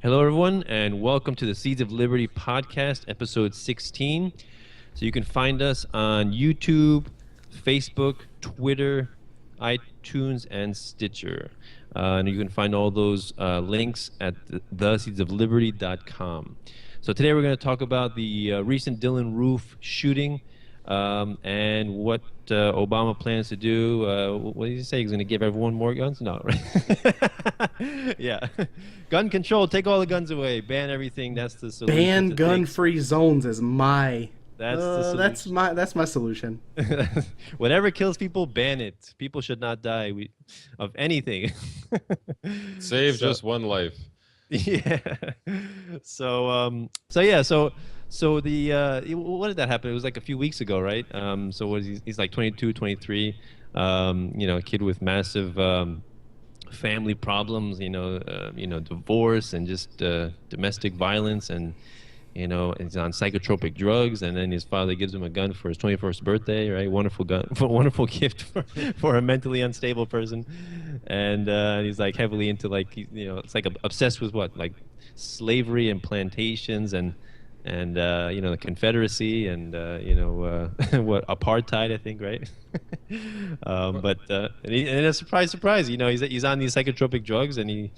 Hello, everyone, and welcome to the Seeds of Liberty podcast, episode 16. So you can find us on YouTube, Facebook, Twitter, iTunes, and Stitcher. And you can find all those links at theseedsofliberty.com. So today we're going to talk about the recent Dylan Roof shooting and what Obama plans to do. What did he say? He's going to give everyone more guns? No, right? Yeah. Gun control. Take all the guns away. Ban everything. That's the solution Ban to things. gun-free zones is my. That's the solution. That's my solution. Whatever kills people, ban it. People should not die of anything. Save So- just one life. Yeah. So the what did that happen? It was like a few weeks ago, right? So what is he's like 22, 23, a kid with massive family problems, divorce and just domestic violence, and he's on psychotropic drugs, and then his father gives him a gun for his 21st birthday, right? Wonderful gun, wonderful gift for a mentally unstable person, and he's like heavily into it's like obsessed with what, like slavery and plantations and the Confederacy and what, apartheid, I think, right? And a surprise, he's on these psychotropic drugs, and he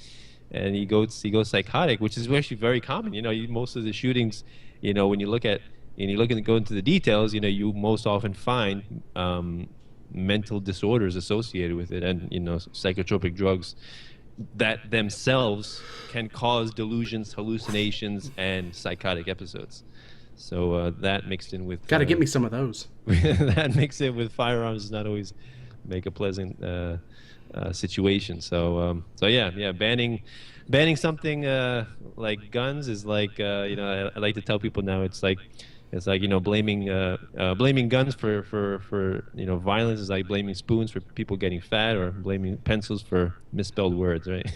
goes psychotic, which is actually very common. Most of the shootings, when you look at and you look and go into the details, you most often find mental disorders associated with it, and psychotropic drugs that themselves can cause delusions, hallucinations, and psychotic episodes. So that mixed in with Gotta get me some of those. that mixed in with firearms does not always make a pleasant situation. So banning something like guns is like I like to tell people now, it's like blaming guns for violence is like blaming spoons for people getting fat, or blaming pencils for misspelled words, right?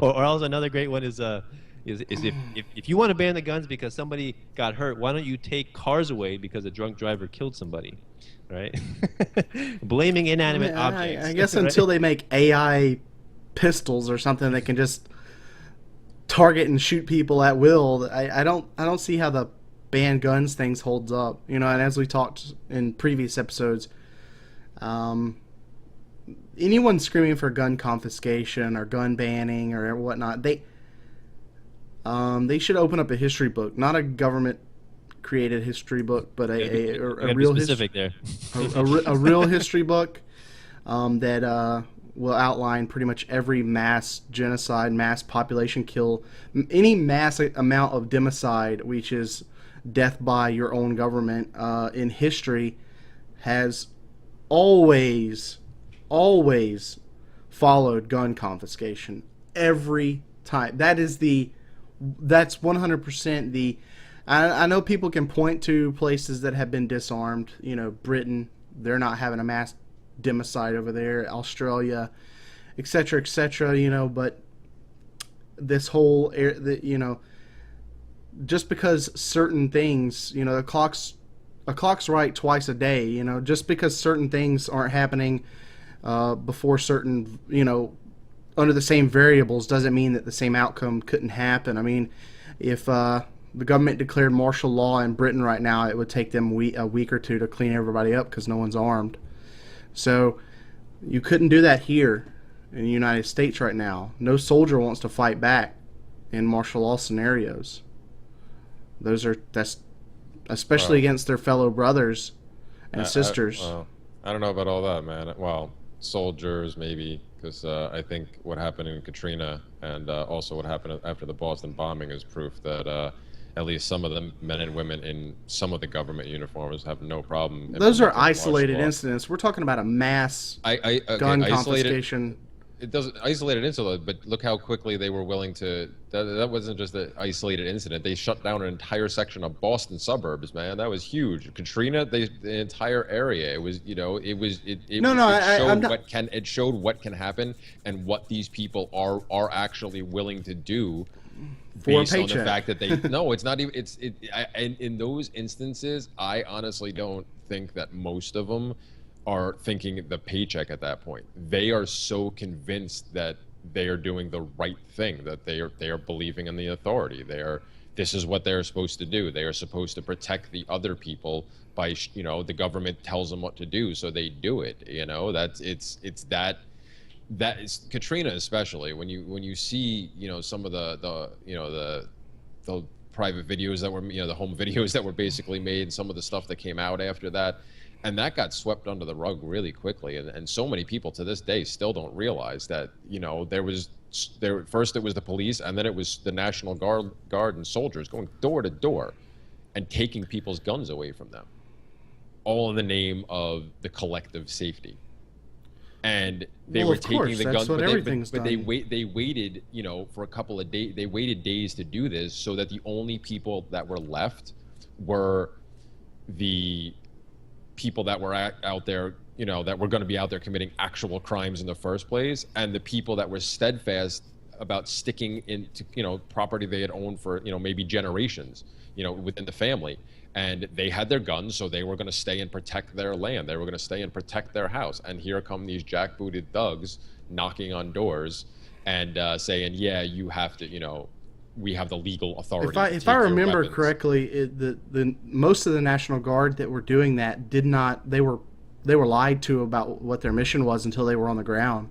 or also another great one is if you want to ban the guns because somebody got hurt, why don't you take cars away because a drunk driver killed somebody, right? Blaming inanimate objects. I guess right? until they make AI pistols or something that can just target and shoot people at will, I don't see how the ban guns things holds up. And as we talked in previous episodes, anyone screaming for gun confiscation or gun banning or whatnot, they should open up a history book, not a government created history book, but a real specific there. a real history book that will outline pretty much every mass genocide, mass population kill, any mass amount of democide, which is death by your own government, in history, has always followed gun confiscation every time. That's 100% the. I know people can point to places that have been disarmed. Britain, they're not having a mass democide over there. Australia, etc., etc. But this whole just because certain things, a clock's right twice a day. Just because certain things aren't happening before certain, under the same variables, doesn't mean that the same outcome couldn't happen. I mean, if the government declared martial law in Britain right now, it would take them a week or two to clean everybody up because no one's armed. So you couldn't do that here in the United States right now. No soldier wants to fight back in martial law scenarios. That's especially against their fellow brothers and sisters. I don't know about all that, man. Well, soldiers maybe, because I think what happened in Katrina and also what happened after the Boston bombing is proof that at least some of the men and women in some of the government uniforms have no problem. Those are isolated incidents. We're talking about a mass gun confiscation. It doesn't isolate an incident, but look how quickly they were willing to. That wasn't just an isolated incident. They shut down an entire section of Boston suburbs, man. That was huge. Katrina, the entire area. It was, it showed what can happen and what these people are actually willing to do. Based on the fact that they no, it's not even. In those instances, I honestly don't think that most of them are thinking the paycheck at that point. They are so convinced that they are doing the right thing, that they are believing in the authority. This is what they're supposed to do. They are supposed to protect the other people by, the government tells them what to do, so they do it. That is Katrina, especially when you see, some of the private videos that were, the home videos that were basically made, some of the stuff that came out after that, and that got swept under the rug really quickly. And so many people to this day still don't realize that, first it was the police, and then it was the National Guard and soldiers going door to door and taking people's guns away from them, all in the name of the collective safety. And they were taking the guns, but they waited, for a couple of days. They waited days to do this, so that the only people that were left were the people that were out there, that were going to be out there committing actual crimes in the first place, and the people that were steadfast about sticking into, property they had owned for, maybe generations, within the family. And they had their guns, so they were going to stay and protect their land. They were going to stay and protect their house. And here come these jackbooted thugs knocking on doors and saying, yeah, you have to, we have the legal authority. If I remember correctly, the most of the National Guard that were doing that they were lied to about what their mission was until they were on the ground.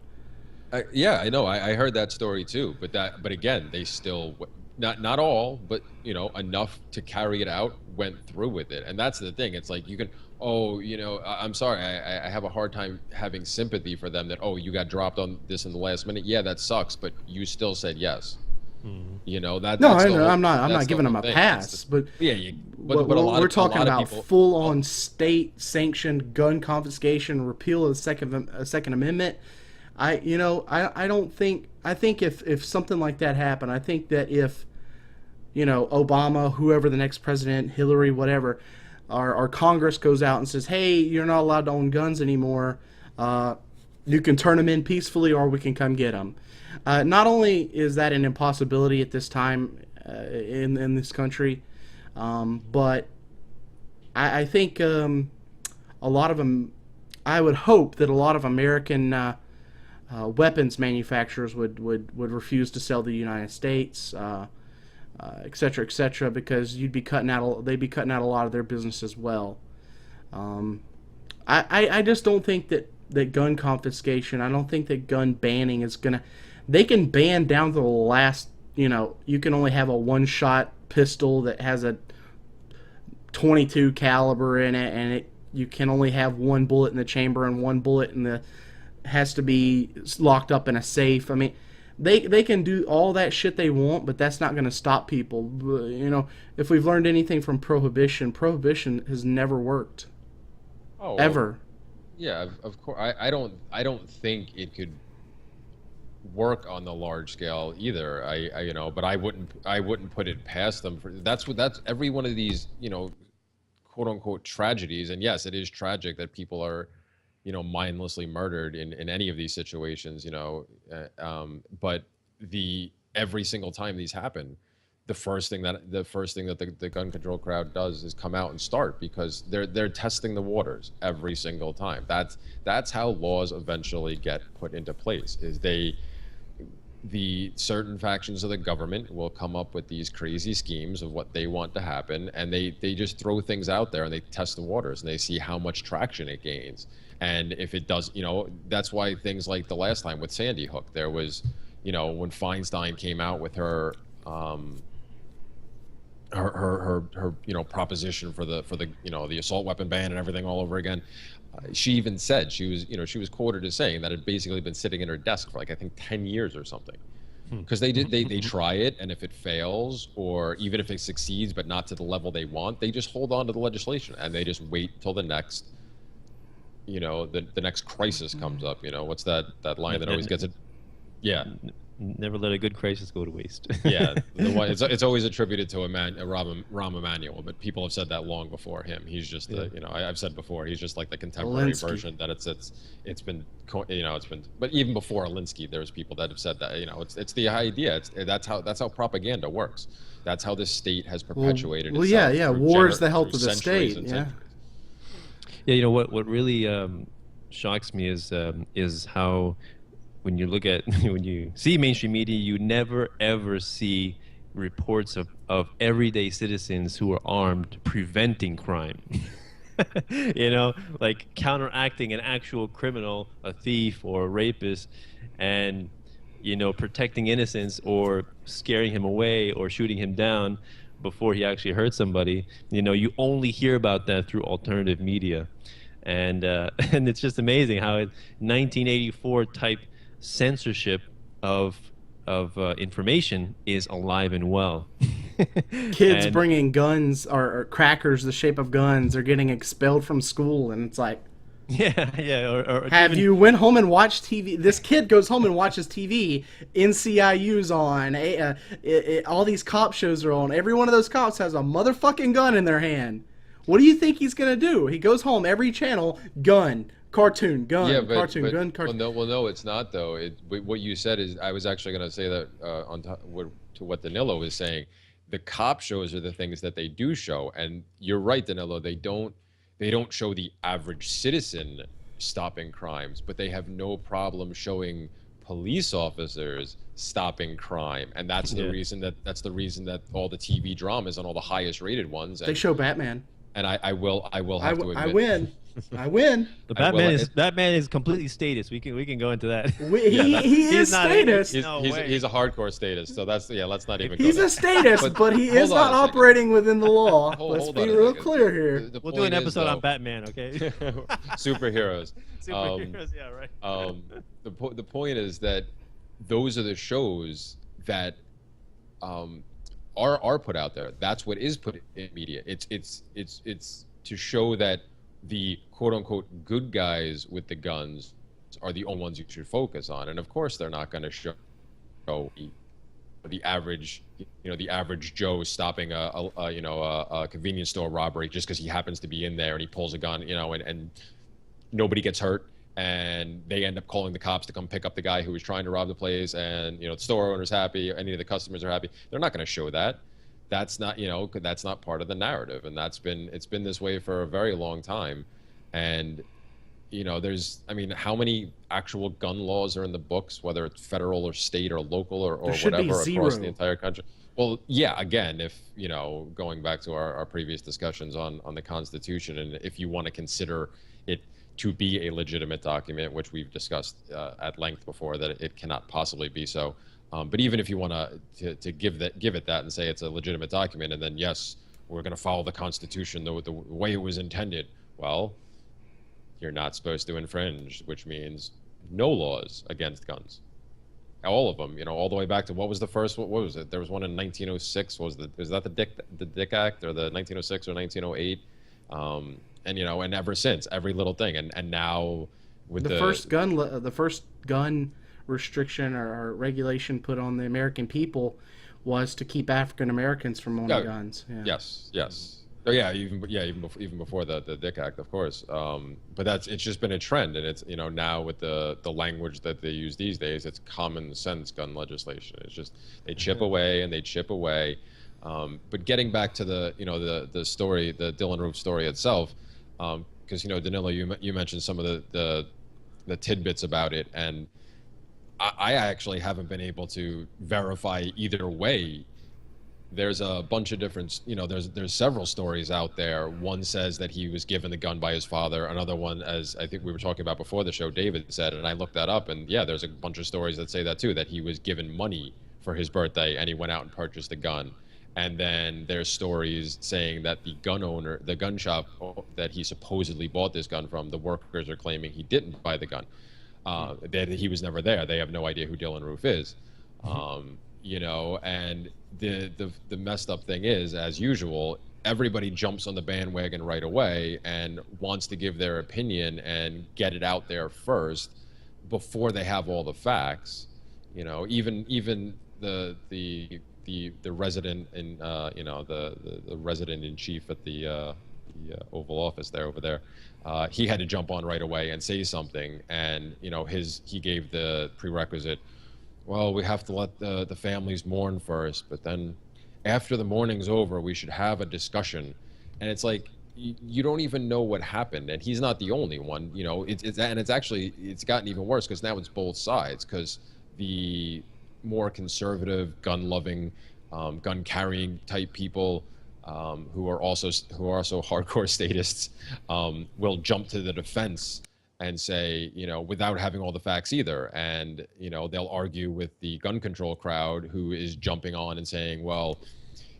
Yeah, I know. I heard that story too. But again, they still, not all, but enough to carry it out, went through with it. And that's the thing. It's like you can, I'm sorry, I have a hard time having sympathy for them that, you got dropped on this in the last minute. Yeah, that sucks, but you still said yes. That. No, I know. I'm not giving them a pass, but yeah, we're talking about full-on state-sanctioned gun confiscation, repeal of the Second Amendment. I think if something like that happened, I think that if Obama, whoever the next president, Hillary, whatever, our Congress goes out and says, hey, you're not allowed to own guns anymore. You can turn them in peacefully, or we can come get them. Not only is that an impossibility at this time in this country, but I think a lot of them. I would hope that a lot of American weapons manufacturers would refuse to sell to the United States, et cetera, because they'd be cutting out a lot of their business as well. I just don't think that gun confiscation, I don't think that gun banning is gonna. They can ban down to the last. You can only have a one-shot pistol that has a .22 caliber in it, and you can only have one bullet in the chamber and one bullet has to be locked up in a safe. I mean, they can do all that shit they want, but that's not going to stop people. If we've learned anything from prohibition has never worked. Ever. Yeah, of course. I don't think it could work on the large scale either. But I wouldn't put it past them. That's every one of these, quote unquote tragedies. And yes, it is tragic that people are, mindlessly murdered in any of these situations, but every single time these happen, the first thing that the gun control crowd does is come out and start, because they're testing the waters every single time. That's how laws eventually get put into place. Is the certain factions of the government will come up with these crazy schemes of what they want to happen, and they just throw things out there and they test the waters and they see how much traction it gains. And if it does, that's why things like the last time with Sandy Hook, there was, when Feinstein came out with her proposition for the assault weapon ban and everything all over again. She even said she was quoted as saying that it had basically been sitting in her desk for I think 10 years or something, because they try it, and if it fails, or even if it succeeds but not to the level they want, they just hold on to the legislation and they just wait till the next the next crisis comes up. What's that line that always gets it? Yeah. Never let a good crisis go to waste. Yeah, it's always attributed to Rahm Emanuel, but people have said that long before him. He's just I've said before, he's just like the contemporary version that it's been. But even before Alinsky, there's people that have said that. It's the idea. That's how propaganda works. That's how this state has perpetuated itself. Yeah. War is the health of the state. Yeah. Yeah, what really shocks me is how when you look at when you see mainstream media, you never ever see reports of everyday citizens who are armed preventing crime. You know, like counteracting an actual criminal, a thief or a rapist, and protecting innocents or scaring him away or shooting him down before he actually hurt somebody. You only hear about that through alternative media, and and it's just amazing how 1984 type censorship of information is alive and well. Kids And bringing guns or crackers the shape of guns are getting expelled from school, and it's like, yeah, yeah. Or have even, you went home and watched TV? This kid goes home and watches TV. NCIU's on. All these cop shows are on. Every one of those cops has a motherfucking gun in their hand. What do you think he's gonna do? He goes home, every channel, gun, cartoon, gun, Yeah, but, cartoon, but gun, cartoon. well, no, it's not though. What you said is, I was actually going to say that to what Danilo was saying. The cop shows are the things that they do show, and you're right, Danilo. They don't show the average citizen stopping crimes, but they have no problem showing police officers stopping crime, and that's the reason that all the TV dramas and all the highest rated ones. They show Batman. And I will have to admit, I win. I win. the Batman is completely statist. We can go into that. He is statist. He's a hardcore statist. So let's not even. He's a statist, but he is not operating within the law. Let's be real clear here. We'll do an episode on Batman, okay? Superheroes. Superheroes, yeah, right. The point is that those are the shows that are put out there. That's what is put in media. It's to show that the quote unquote good guys with the guns are the only ones you should focus on. And of course they're not going to show the average Joe stopping a convenience store robbery just because he happens to be in there and he pulls a gun, and nobody gets hurt. And they end up calling the cops to come pick up the guy who was trying to rob the place, and the store owner's happy, any of the customers are happy. They're not going to show that. That's not that's not part of the narrative, and it's been this way for a very long time. And how many actual gun laws are in the books, whether it's federal or state or local or whatever across the entire country? Well, yeah, again, if going back to our previous discussions on the Constitution, and if you want to consider it to be a legitimate document, which we've discussed at length before, that it cannot possibly be so. But even if you want to give it that and say it's a legitimate document, and then yes, we're going to follow the Constitution the way it was intended, well, you're not supposed to infringe, which means no laws against guns. All of them, all the way back to what was the first? What was it? There was one in 1906. Was that the Dick Act, or the 1906 or 1908? And ever since, every little thing, and now with the first gun restriction or regulation put on the American people was to keep African Americans from owning guns. Yeah. Yes. Oh yeah, even before the Dick Act, of course. But it's just been a trend, and it's now with the language that they use these days, it's common sense gun legislation. It's just they chip away and they chip away. But getting back to the story, the Dylan Roof story itself, because Danilo, you mentioned some of the tidbits about it, and I actually haven't been able to verify either way. There's a bunch of different, there's several stories out there. One says that he was given the gun by his father. Another one, as I think we were talking about before the show, David said, and I looked that up, and yeah, there's a bunch of stories that say that too, that he was given money for his birthday and he went out and purchased a gun. And then there's stories saying that the gun shop that he supposedly bought this gun from, the workers are claiming he didn't buy the gun. That he was never there. They have no idea who Dylan Roof is. And the messed up thing is, as usual, everybody jumps on the bandwagon right away and wants to give their opinion and get it out there first before they have all the facts. Even the resident in the resident in chief at the Oval Office over there, he had to jump on right away and say something, and he gave the prerequisite. Well, we have to let the families mourn first, but then after the mourning's over, we should have a discussion. And it's like, you don't even know what happened, and he's not the only one. You know, it's actually it's gotten even worse because now it's both sides. Because the more conservative, gun-loving, gun-carrying type people who are also hardcore statists will jump to the defense and say, you know, without having all the facts either, and you know they'll argue with the gun control crowd who is jumping on and saying, well,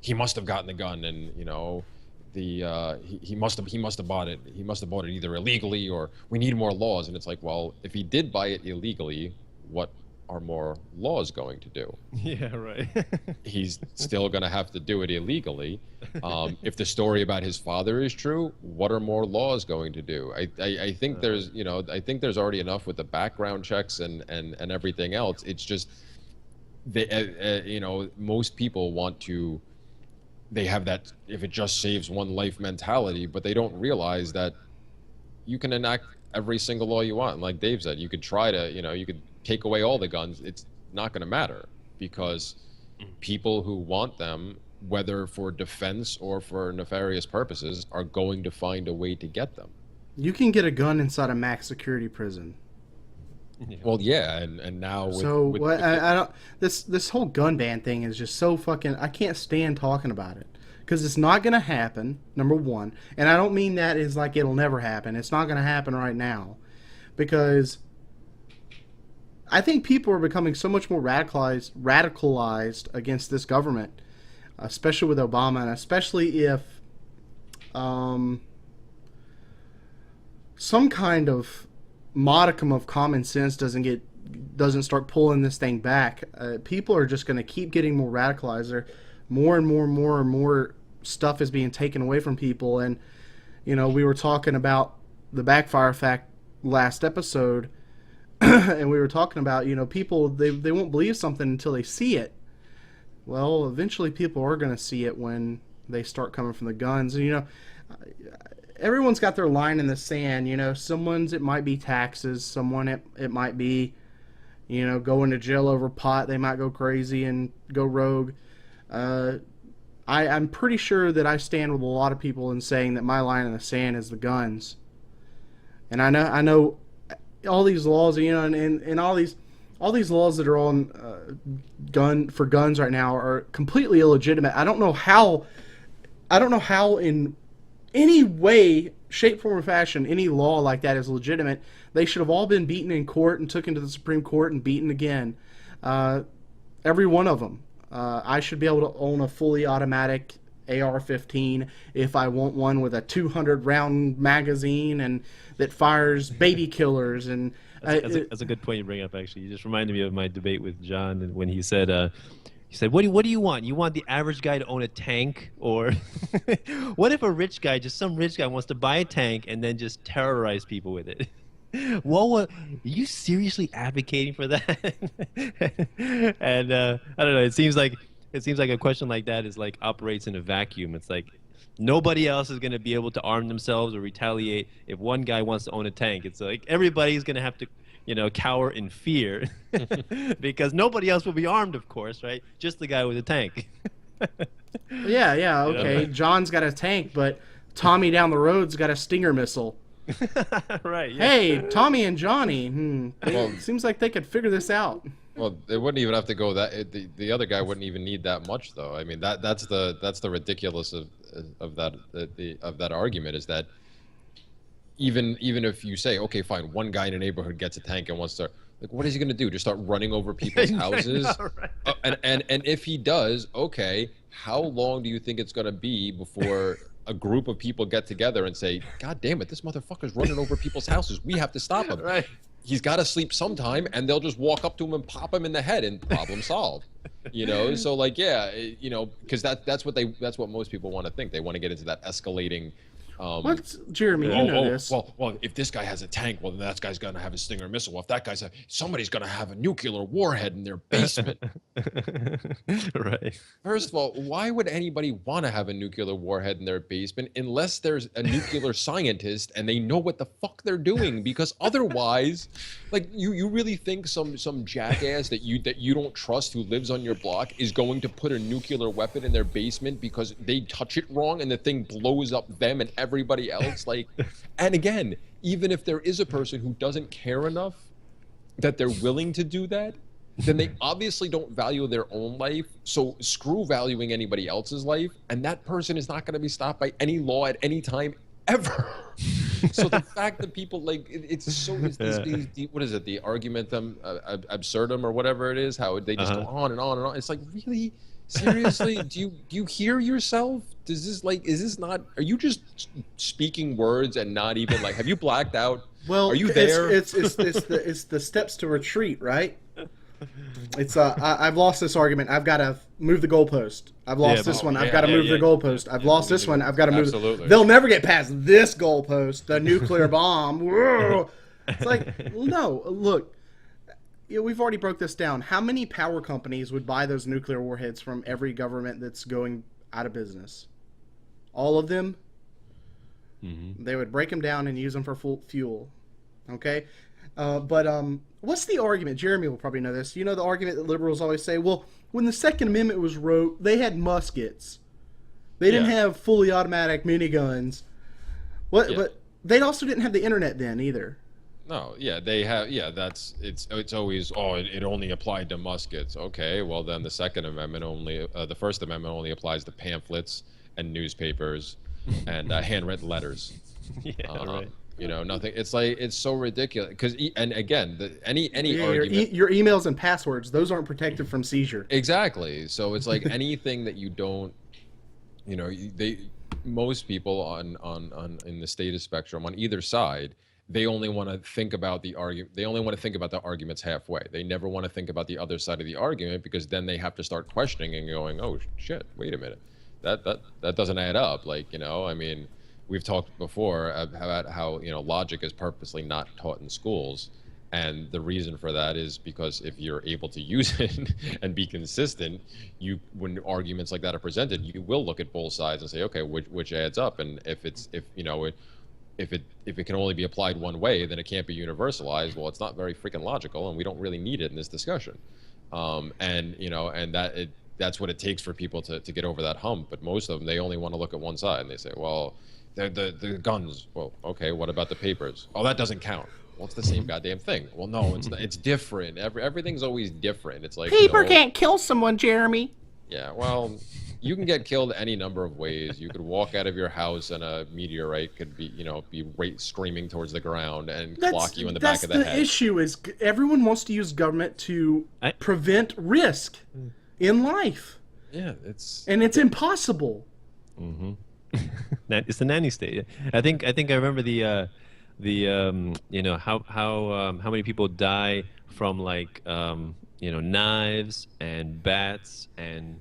he must have gotten the gun, and you know. He must have bought it. He must have bought it either illegally or we need more laws. And it's like, well, if he did buy it illegally, what are more laws going to do? Yeah, right. He's still going to have to do it illegally. If the story about his father is true, what are more laws going to do? I think there's, you know, I think there's already enough with the background checks and everything else. It's just, they, you know, most people want to. They have that if it just saves one life mentality, but they don't realize that you can enact every single law you want. And like Dave said, you could try to, you know, you could take away all the guns. It's not going to matter because people who want them, whether for defense or for nefarious purposes, are going to find a way to get them. You can get a gun inside a max security prison. Yeah. Well, yeah, and now with, So with, what? with I don't. This whole gun ban thing is just so fucking. I can't stand talking about it because it's not gonna happen. Number one, and I don't mean that as like it'll never happen. It's not gonna happen right now, because I think people are becoming so much more radicalized against this government, especially with Obama, and especially if some kind of modicum of common sense doesn't start pulling this thing back. People are just going to keep getting more radicalized. There, more and more stuff is being taken away from people. And you know, we were talking about the backfire effect last episode, and we were talking about, you know, people they won't believe something until they see it. Well, eventually people are going to see it when they start coming from the guns. And you know, everyone's got their line in the sand. You know, someone's, it might be taxes. Someone, it might be, you know, going to jail over pot. They might go crazy and go rogue. I'm pretty sure that I stand with a lot of people in saying that my line in the sand is the guns. And I know all these laws, you know, and all these laws that are on guns right now are completely illegitimate. I don't know how in any way, shape, form, or fashion, any law like that is legitimate. They should have all been beaten in court and taken to the Supreme Court and beaten again. Every one of them. I should be able to own a fully automatic AR-15 if I want one with a 200-round magazine and that fires baby killers. And that's a good point you bring up. Actually, you just reminded me of my debate with John, and when he said, what do you want? You want the average guy to own a tank, or what if a rich guy, just some rich guy, wants to buy a tank and then just terrorize people with it? Well, are you seriously advocating for that? And I don't know. It seems like a question like that is like operates in a vacuum. It's like nobody else is going to be able to arm themselves or retaliate if one guy wants to own a tank. It's like everybody's going to have to, you know, cower in fear because nobody else will be armed, of course, right? Just the guy with a tank. Yeah, okay. You know? John's got a tank, but Tommy down the road's got a Stinger missile. Right. Yeah. Hey, Tommy and Johnny. Well, seems like they could figure this out. Well, they wouldn't even have to go that. The other guy wouldn't even need that much, though. I mean, that's the ridiculous of that argument is that even if you say, okay, fine, one guy in a neighborhood gets a tank and wants to, like, what is he going to do? Just start running over people's houses? Know, right? And if he does, okay, how long do you think it's going to be before a group of people get together and say, God damn it, this motherfucker's running over people's houses. We have to stop him. Right. He's got to sleep sometime, and they'll just walk up to him and pop him in the head, and problem solved. You know, so like, yeah, you know, because that's what most people want to think. They want to get into that escalating. What's Jeremy? You know this. Well, if this guy has a tank, well, then that guy's gonna have a Stinger missile. Well, if that guy's somebody's gonna have a nuclear warhead in their basement. Right. First of all, why would anybody want to have a nuclear warhead in their basement unless there's a nuclear scientist and they know what the fuck they're doing? Because otherwise, like, you really think some jackass that you don't trust who lives on your block is going to put a nuclear weapon in their basement because they touch it wrong and the thing blows up them and everybody else. Like, and again, even if there is a person who doesn't care enough that they're willing to do that, then they obviously don't value their own life. So screw valuing anybody else's life. And that person is not going to be stopped by any law at any time ever. So the fact that people like it's so what is it, the argumentum absurdum or whatever it is, how they just go on and on and on. It's like, really, seriously, do you hear yourself? Does this is this not, are you just speaking words and not even like, have you blacked out? Well, are you there? It's the steps to retreat, right? It's I've lost this argument. I've got to move the goalpost. I've lost this one. I've got to move the goalpost. I've lost this one. I've got to move. Absolutely. They'll never get past this goalpost. The nuclear bomb. Whoa. It's like, no. Look, we've already broke this down. How many power companies would buy those nuclear warheads from every government that's going out of business? All of them. Mm-hmm. They would break them down and use them for fuel. Okay. But what's the argument? Jeremy will probably know this. You know the argument that liberals always say, well, when the Second Amendment was wrote, they had muskets. They didn't have fully automatic miniguns. But they also didn't have the internet then either. No, they have. It's always, it only applied to muskets. Okay, well then the Second Amendment the First Amendment only applies to pamphlets and newspapers and handwritten letters. Right. You know, nothing. It's like, it's so ridiculous. Because, and again, any argument, your emails and passwords, those aren't protected from seizure. Exactly. So it's like anything that you don't, most people on in the status spectrum on either side, they only want to think about the argument. They only want to think about the arguments halfway. They never want to think about the other side of the argument, because then they have to start questioning and going, oh shit, wait a minute, that doesn't add up. Like, I mean. We've talked before about how logic is purposely not taught in schools, and the reason for that is because if you're able to use it and be consistent, when arguments like that are presented, you will look at both sides and say, okay, which adds up, and if it can only be applied one way, then it can't be universalized. Well, it's not very freaking logical, and we don't really need it in this discussion, that's what it takes for people to get over that hump. But most of them, they only want to look at one side, and they say, well. The guns. Well, okay. What about the papers? Oh, that doesn't count. Well, it's the same goddamn thing. Well, no, it's not, it's different. Everything's always different. It's like paper can't kill someone, Jeremy. Yeah. Well, you can get killed any number of ways. You could walk out of your house and a meteorite could be screaming towards the ground and clock you in the back of the head. That's the issue. Is everyone wants to use government to prevent risk in life. Yeah, it's impossible. Mm-hmm. It's the nanny state. I think I remember how many people die from knives and bats and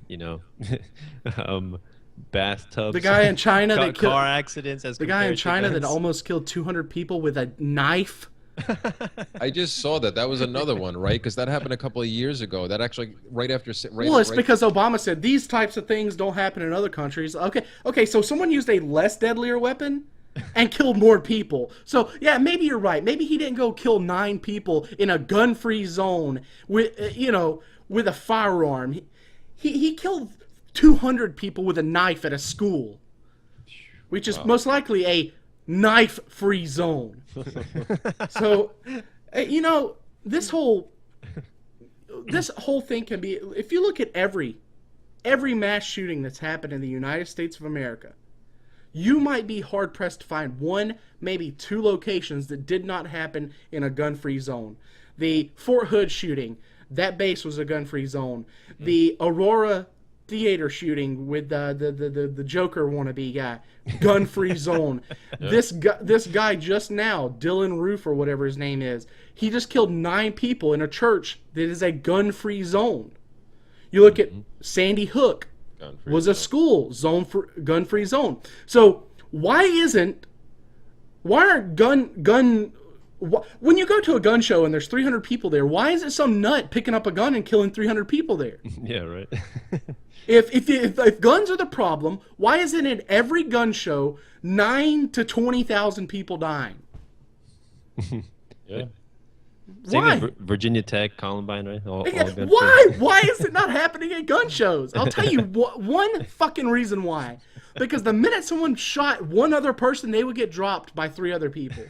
bathtubs. The guy in China that killed car accidents. The guy in China that almost killed 200 people with a knife. I just saw that was another one, right? Because that happened a couple of years ago. That actually because Obama said these types of things don't happen in other countries. Okay, so someone used a less deadlier weapon and killed more people. So yeah, maybe you're right. Maybe he didn't go kill 9 people in a gun-free zone with with a firearm. He killed 200 people with a knife at a school, which is most likely a knife-free zone. So, this whole thing can be, if you look at every mass shooting that's happened in the United States of America, you might be hard-pressed to find 1, maybe 2 locations that did not happen in a gun-free zone. The Fort Hood shooting, that base was a gun-free zone. The Aurora theater shooting with the Joker wannabe guy, gun-free zone. This guy just now, Dylan Roof or whatever his name is, he just killed 9 people in a church that is a gun-free zone. You look at Sandy Hook, was a school zone for gun-free zone. So why aren't when you go to a gun show and there's 300 people there, why is it some nut picking up a gun and killing 300 people there? Yeah, right. If guns are the problem, why isn't in every gun show 9,000 to 20,000 people dying? Yeah. Why? Virginia Tech, Columbine, right? All why? Why is it not happening at gun shows? I'll tell you one fucking reason why. Because the minute someone shot one other person, they would get dropped by 3 other people.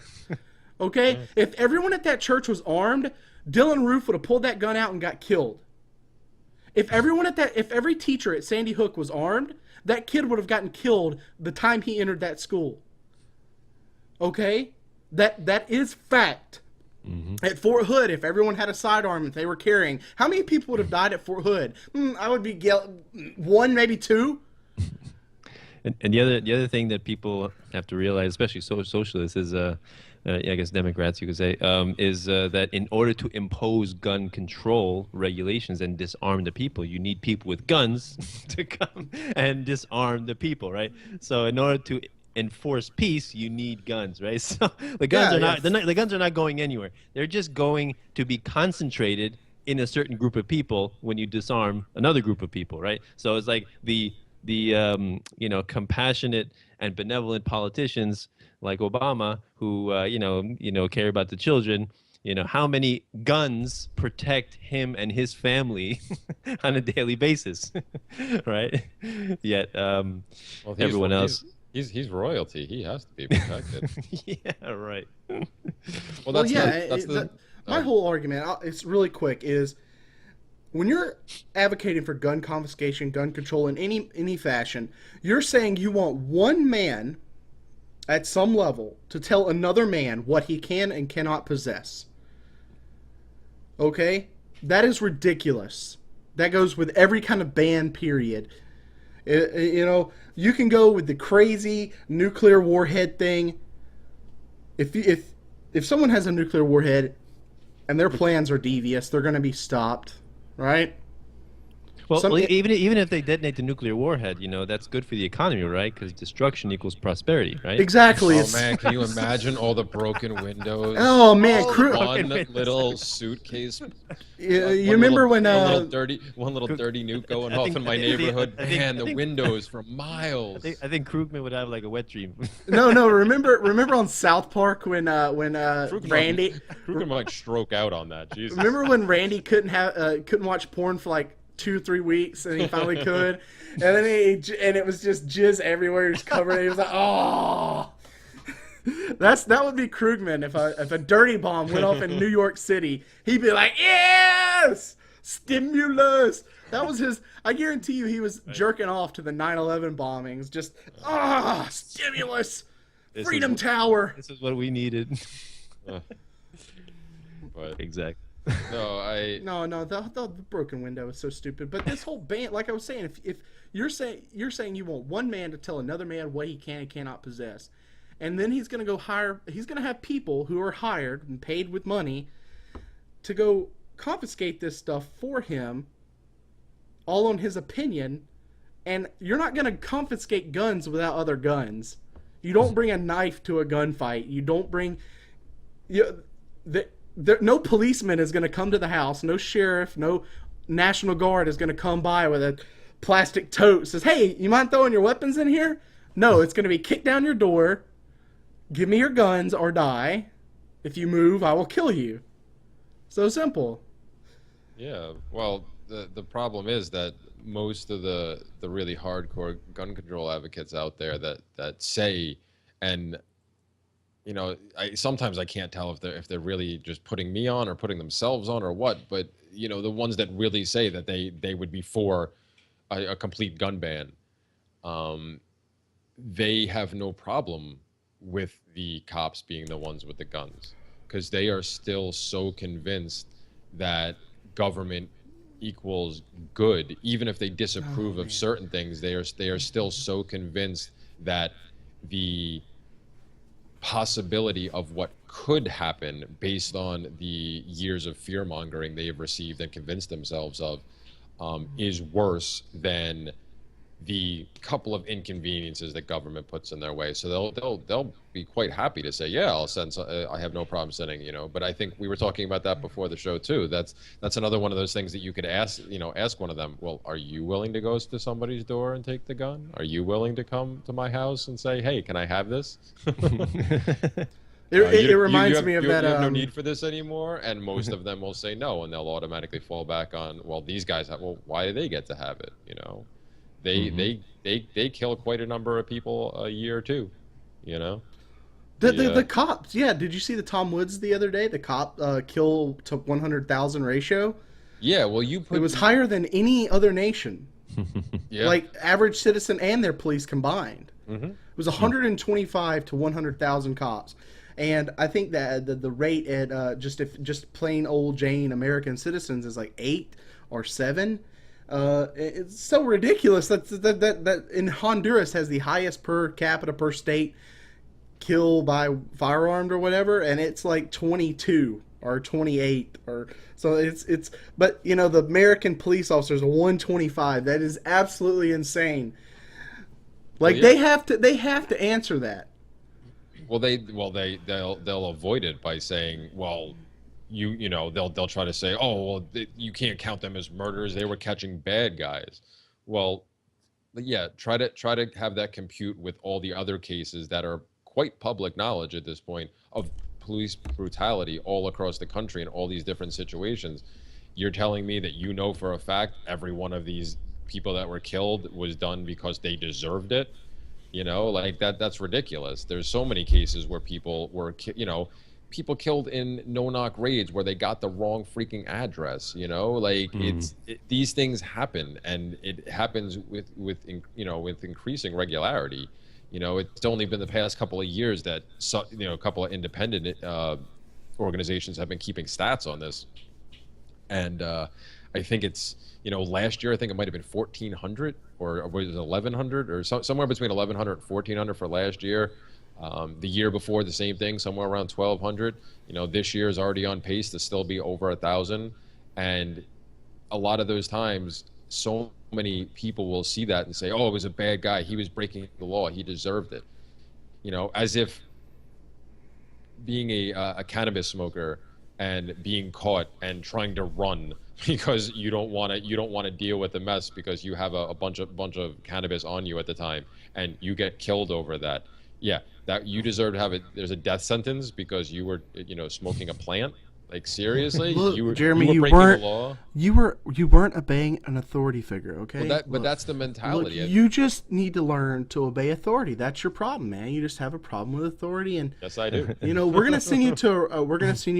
Okay? If everyone at that church was armed, Dylan Roof would have pulled that gun out and got killed. If every teacher at Sandy Hook was armed, that kid would have gotten killed the time he entered that school. Okay? That is fact. At Fort Hood, if everyone had a sidearm that they were carrying, how many people would have died at Fort Hood? I would be 1, maybe 2. And the other thing that people have to realize, especially socialists, is I guess Democrats, you could say, is that in order to impose gun control regulations and disarm the people, you need people with guns to come and disarm the people, right? So in order to enforce peace, you need guns, right? So the guns the guns are not going anywhere. They're just going to be concentrated in a certain group of people when you disarm another group of people, right? So it's like the compassionate and benevolent politicians like Obama who care about the children. How many guns protect him and his family on a daily basis, right? Yet everyone else. He's royalty. He has to be protected. Yeah, right. My whole argument, it's really quick, is when you're advocating for gun confiscation, gun control in any fashion, you're saying you want one man at some level to tell another man what he can and cannot possess. Okay? That is ridiculous. That goes with every kind of ban, period. You can go with the crazy nuclear warhead thing. If someone has a nuclear warhead and their plans are devious, they're going to be stopped, right? Well, even if they detonate the nuclear warhead, that's good for the economy, right? Because destruction equals prosperity, right? Exactly. Oh man, can you imagine all the broken windows? Oh man, one little suitcase. You remember when one little dirty nuke going off in my neighborhood? Man, the windows for miles. I think Krugman would have like a wet dream. No. Remember on South Park when Randy Krugman might stroke out on that. Jesus. Remember when Randy couldn't watch porn for like 2 or 3 weeks, and he finally could, and then it was just jizz everywhere. He was covered. He was like, "Oh, that would be Krugman if a dirty bomb went off in New York City. He'd be like, yes, stimulus." That was his. I guarantee you, he was jerking off to the 9/11 bombings. Just stimulus, Freedom Tower. This is what we needed. But exactly. No, the broken window is so stupid. But this whole ban, like I was saying, if you're saying you want one man to tell another man what he can and cannot possess, and then he's going to have people who are hired and paid with money to go confiscate this stuff for him, all on his opinion, and you're not going to confiscate guns without other guns. You don't bring a knife to a gunfight. You don't bring no policeman is going to come to the house. No sheriff, no National Guard is going to come by with a plastic tote. Says, "Hey, you mind throwing your weapons in here?" No, it's going to be kick down your door. Give me your guns or die. If you move, I will kill you. So simple. Yeah. Well, the problem is that most of the really hardcore gun control advocates out there that say, and sometimes I can't tell if they're really just putting me on or putting themselves on or what, but the ones that really say that they would be for a complete gun ban, they have no problem with the cops being the ones with the guns, because they are still so convinced that government equals good. Even if they disapprove of certain things, they are still so convinced that the possibility of what could happen based on the years of fear mongering they have received and convinced themselves of is worse than the couple of inconveniences that government puts in their way. So they'll be quite happy to say, yeah, I'll send. I have no problem sending. But I think we were talking about that before the show too. That's another one of those things that you could ask. Ask one of them. Well, are you willing to go to somebody's door and take the gun? Are you willing to come to my house and say, hey, can I have this? It reminds me of that. You have no need for this anymore, and most of them will say no, and they'll automatically fall back on, well, these guys have. Well, why do they get to have it? They kill quite a number of people a year too, you know. The cops, yeah. Did you see the Tom Woods the other day? The cop kill to 100,000 ratio. Yeah, well, you It put was higher than any other nation, yeah. like average citizen and their police combined. Mm-hmm. It was 125 to 100,000 cops, and I think that the rate at just plain old Jane American citizens is like 8 or 7. It's so ridiculous that in Honduras has the highest per capita per state kill by firearm or whatever, and it's like 22 or 28 or so. It's but you know the American police officers are 125. That is absolutely insane. Like Well, yeah. they have to answer that. Well, they'll avoid it by saying, well, you know, they'll try to say, oh, well, you can't count them as murderers. They were catching bad guys. Well, yeah, try to have that compute with all the other cases that are quite public knowledge at this point of police brutality all across the country in all these different situations. You're telling me that you know for a fact every one of these people that were killed was done because they deserved it? You know, like that's ridiculous. There's so many cases where people were, you know, people killed in no-knock raids where they got the wrong freaking address, you know, like these things happen, and it happens with increasing regularity. You know, it's only been the past couple of years that a couple of independent organizations have been keeping stats on this, and I think it's, you know, last year I think it might have been 1,400 or was it 1,100 or somewhere between 1,100 and 1,400 for last year. The year before, the same thing, somewhere around 1,200. You know, this year is already on pace to still be over 1,000, and a lot of those times, so many people will see that and say, "Oh, it was a bad guy. He was breaking the law. He deserved it." You know, as if being a cannabis smoker and being caught and trying to run because you don't want to deal with the mess because you have a bunch of cannabis on you at the time and you get killed over that. Yeah, that you deserve to have it. There's a death sentence because you were, you know, smoking a plant. Like, seriously? Look, Jeremy, you were breaking the law? You weren't obeying an authority figure, okay? Well, but that's the mentality. Look, you just need to learn to obey authority. That's your problem, man. You just have a problem with authority, and yes, I do. you know, we're gonna send you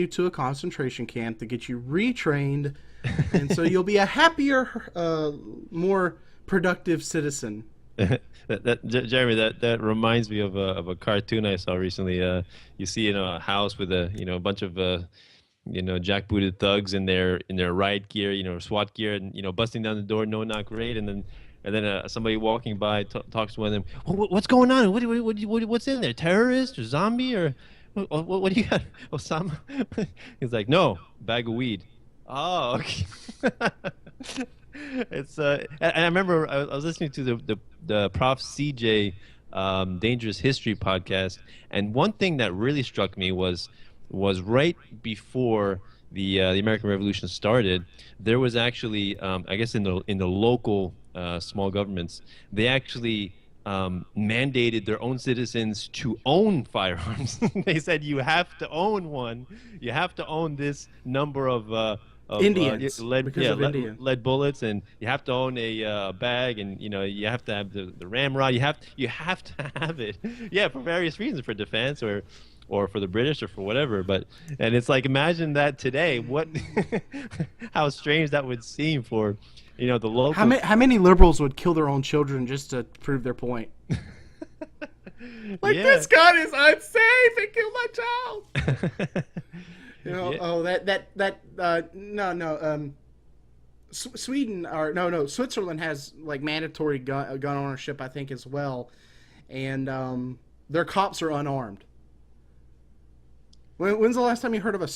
to a concentration camp to get you retrained, and so you'll be a happier, more productive citizen. Jeremy, that reminds me of a cartoon I saw recently. You see, a house with a bunch of jackbooted thugs in their riot gear, SWAT gear, and busting down the door, no knock raid, and then somebody walking by talks to one of them. What's going on? What's in there? Terrorist or zombie or what do you got? Osama? He's like, no, bag of weed. Oh, okay. It's and I remember I was listening to the Prof. CJ Dangerous History podcast, and one thing that really struck me was right before the American Revolution started, there was actually I guess in the local small governments, they actually mandated their own citizens to own firearms. They said you have to own one, you have to own this number of Indians, lead bullets, and you have to own a bag, and you have to have the ramrod. You have to have it, yeah, for various reasons, for defense or for the British or for whatever. And it's like, imagine that today. What, how strange that would seem for, the local. How many liberals would kill their own children just to prove their point? Like, this gun is unsafe. It killed my child. Sweden Switzerland has like mandatory gun ownership, I think, as well, and their cops are unarmed. When's the last time you heard of a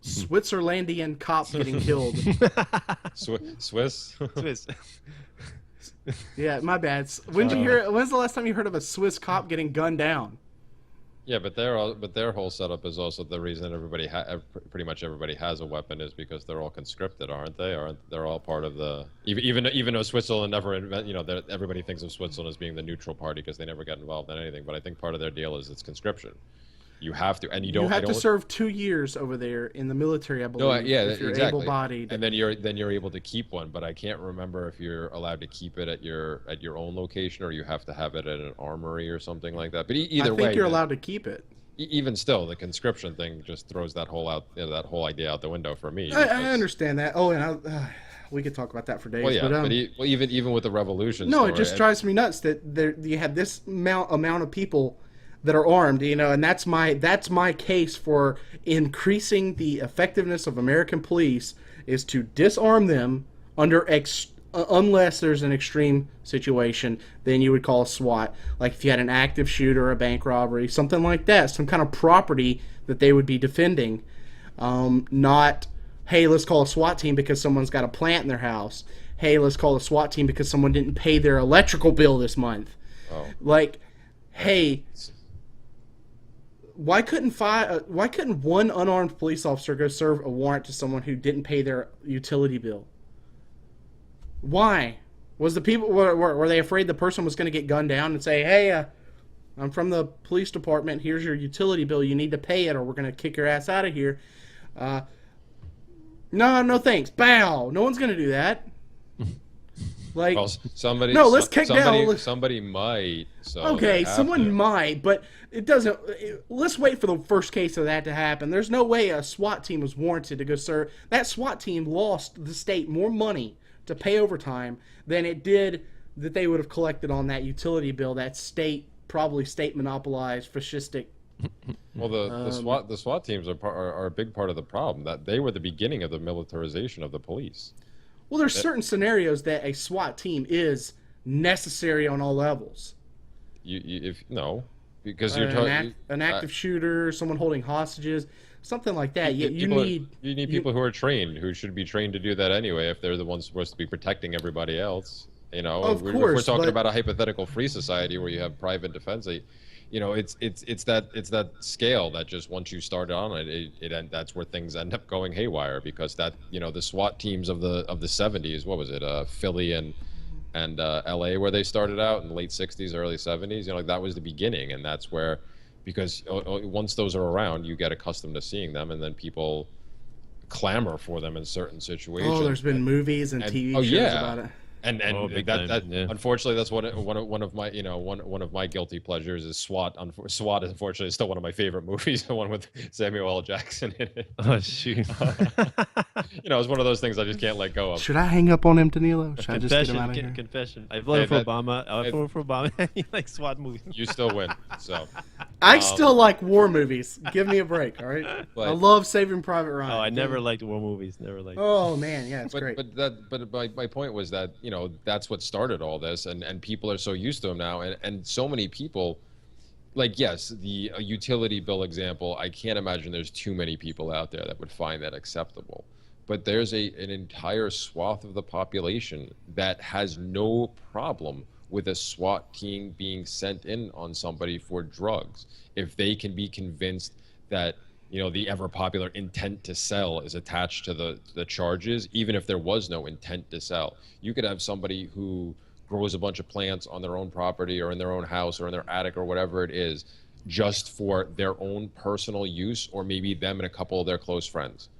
Switzerlandian cop getting killed? Swiss. Yeah, my bad. When's the last time you heard of a Swiss cop getting gunned down? Yeah, but their whole setup is also the reason pretty much everybody has a weapon is because they're all conscripted, aren't they? They're all part of the even though Switzerland never everybody thinks of Switzerland as being the neutral party because they never got involved in anything. But I think part of their deal is it's conscription. You have to, and you You don't. have to serve 2 years over there in the military, I believe. No, yeah, if you're exactly. able-bodied. And then you're able to keep one, but I can't remember if you're allowed to keep it at your own location, or you have to have it at an armory or something like that. But either I think way, you're allowed to keep it. Even still, the conscription thing just throws that that whole idea out the window for me. I understand that. Oh, and we could talk about that for days. Well, yeah, but even with the revolution. No, story, it just drives me nuts that you have this amount of people that are armed, and that's my case for increasing the effectiveness of American police is to disarm them unless there's an extreme situation, then you would call a SWAT. Like if you had an active shooter, a bank robbery, something like that, some kind of property that they would be defending, not, hey, let's call a SWAT team because someone's got a plant in their house. Hey, let's call a SWAT team because someone didn't pay their electrical bill this month. Oh. Like, hey, why couldn't one unarmed police officer go serve a warrant to someone who didn't pay their utility bill? Why? Was the people were they afraid the person was going to get gunned down and say, "Hey, I'm from the police department. Here's your utility bill. You need to pay it, or we're going to kick your ass out of here." No thanks. Bow. No one's going to do that. Like, well, somebody. No, let's kick down. Somebody might. So okay, someone might, but it doesn't. Let's wait for the first case of that to happen. There's no way a SWAT team was warranted to go serve. That SWAT team lost the state more money to pay overtime than it did that they would have collected on that utility bill. That probably state monopolized fascistic. Well, the SWAT teams are a big part of the problem. That they were the beginning of the militarization of the police. Well, there's certain scenarios that a SWAT team is necessary on all levels. Because you're talking an active shooter, someone holding hostages, something like that. You need people who are trained, who should be trained to do that anyway. If they're the ones supposed to be protecting everybody else, Of course, we're talking about a hypothetical free society where you have private defense. It's that scale that just once you start on that's where things end up going haywire, because the SWAT teams of the 70s, what was it, Philly and LA, where they started out in the late 60s, early 70s, that was the beginning. And that's where, because once those are around, you get accustomed to seeing them, and then people clamor for them in certain situations. Oh, there's been movies and TV shows about it. And unfortunately, that's one of my one of my guilty pleasures is SWAT. SWAT, unfortunately, is still one of my favorite movies. The one with Samuel L. Jackson in it. Oh shoot! It's one of those things I just can't let go of. Should I hang up on him, Danilo? Should I just get him out of here? Confession. I voted for Obama. I voted for Obama. He likes SWAT movies. You still win. So. I still like war movies. Give me a break, all right? I love Saving Private Ryan. Oh, I never liked war movies. Never liked. Oh man, yeah, it's great. But my point was that that's what started all this, and people are so used to them now, and so many people, like, yes, the utility bill example, I can't imagine there's too many people out there that would find that acceptable. But there's an entire swath of the population that has no problem with a SWAT team being sent in on somebody for drugs, if they can be convinced that the ever popular intent to sell is attached to the charges, even if there was no intent to sell. You could have somebody who grows a bunch of plants on their own property or in their own house or in their attic or whatever it is, just for their own personal use, or maybe them and a couple of their close friends.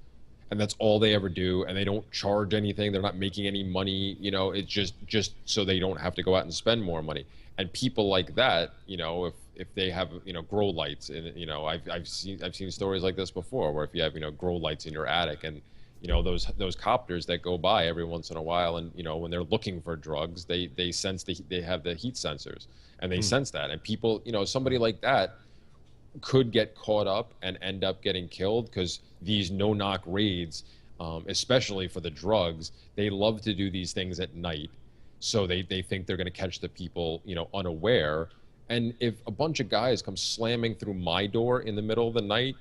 And that's all they ever do, and they don't charge anything. They're not making any money. It's just so they don't have to go out and spend more money. And people like that, if they have grow lights, and I've seen stories like this before, where if you have grow lights in your attic, and those copters that go by every once in a while, and when they're looking for drugs, they sense they have the heat sensors, and they sense that, and people, somebody like that could get caught up and end up getting killed, because these no-knock raids, especially for the drugs, they love to do these things at night, so they think they're going to catch the people unaware. And if a bunch of guys come slamming through my door in the middle of the night,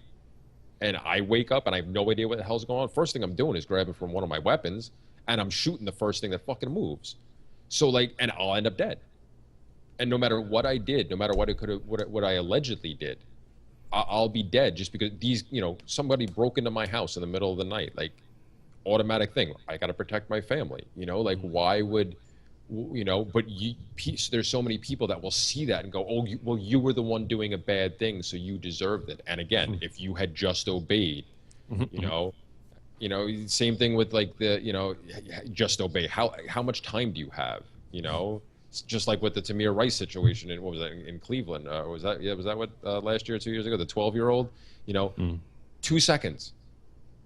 and I wake up and I have no idea what the hell's going on, first thing I'm doing is grabbing from one of my weapons, and I'm shooting the first thing that fucking moves. So and I'll end up dead. And no matter what I did, no matter what I allegedly did, I'll be dead, just because somebody broke into my house in the middle of the night. Like, automatic thing. I got to protect my family. Why You know, but there's so many people that will see that and go, oh, well, you were the one doing a bad thing, so you deserved it. And again, if you had just obeyed, you know, same thing with like just obey. How much time do you have? You know, it's just like with the Tamir Rice situation in, what was that, in Cleveland? Was that what last year or 2 years ago? The 12-year-old, 2 seconds.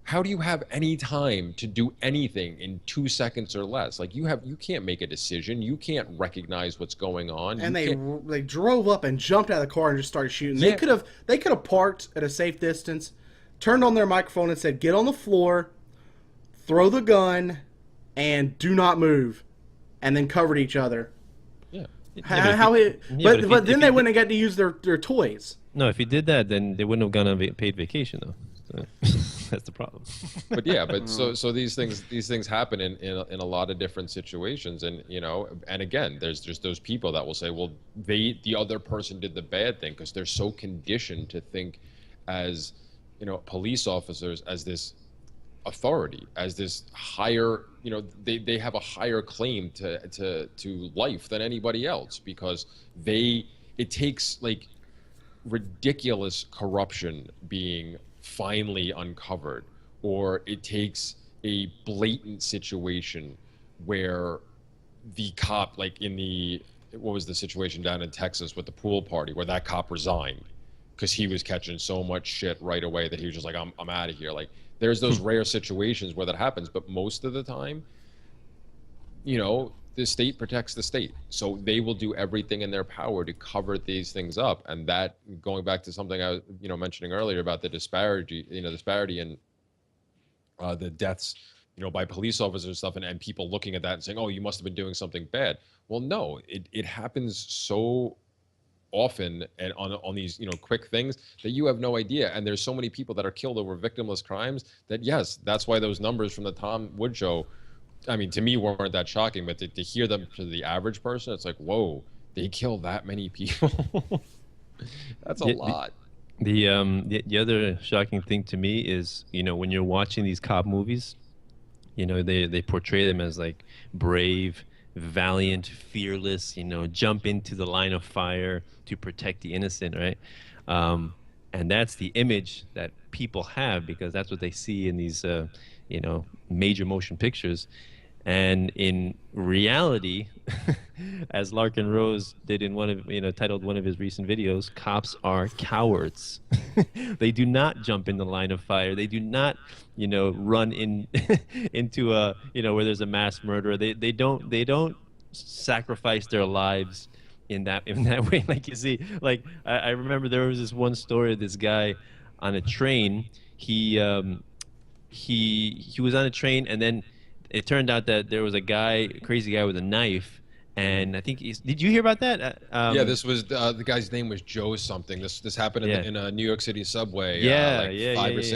How do you have any time to do anything in 2 seconds or less? Like you can't make a decision. You can't recognize what's going on. And they drove up and jumped out of the car and just started shooting. Yeah. They could have parked at a safe distance, turned on their microphone and said, "Get on the floor, throw the gun, and do not move," and then covered each other. Yeah. But then they wouldn't have got to use their toys. No, if he did that, then they wouldn't have gone on paid vacation though. So, that's the problem. But yeah, so these things happen in a lot of different situations, and and again, there's just those people that will say, well, the other person did the bad thing, because they're so conditioned to think as police officers as this authority, as this higher, they have a higher claim to life than anybody else, because it takes like ridiculous corruption being finally uncovered, or it takes a blatant situation where the cop, like what was the situation down in Texas with the pool party, where that cop resigned because he was catching so much shit right away that he was just like, I'm out of here. Like, there's those rare situations where that happens, but most of the time, the state protects the state, so they will do everything in their power to cover these things up. And that, going back to something I was mentioning earlier about the disparity in the deaths by police officers and stuff, and people looking at that and saying, oh, you must have been doing something bad. Well, no, it happens so often and on these quick things that you have no idea. And there's so many people that are killed over victimless crimes that, yes, that's why those numbers from the Tom Wood show, I mean, to me, weren't that shocking, but to hear them to the average person, it's like, whoa, they kill that many people. That's a lot. The other shocking thing to me is, when you're watching these cop movies, they portray them as like brave, valiant, fearless, jump into the line of fire to protect the innocent, right? And that's the image that people have, because that's what they see in these, major motion pictures. And in reality, as Larkin Rose did in one of, titled one of his recent videos, cops are cowards. They do not jump in the line of fire. They do not, run into a, where there's a mass murderer. They don't sacrifice their lives in that way. Like, you see, like I remember there was this one story of this guy on a train. He was on a train, and then it turned out that there was a crazy guy with a knife, and I think did you hear about that? Yeah, this was the guy's name was Joe something. This happened in a New York City subway.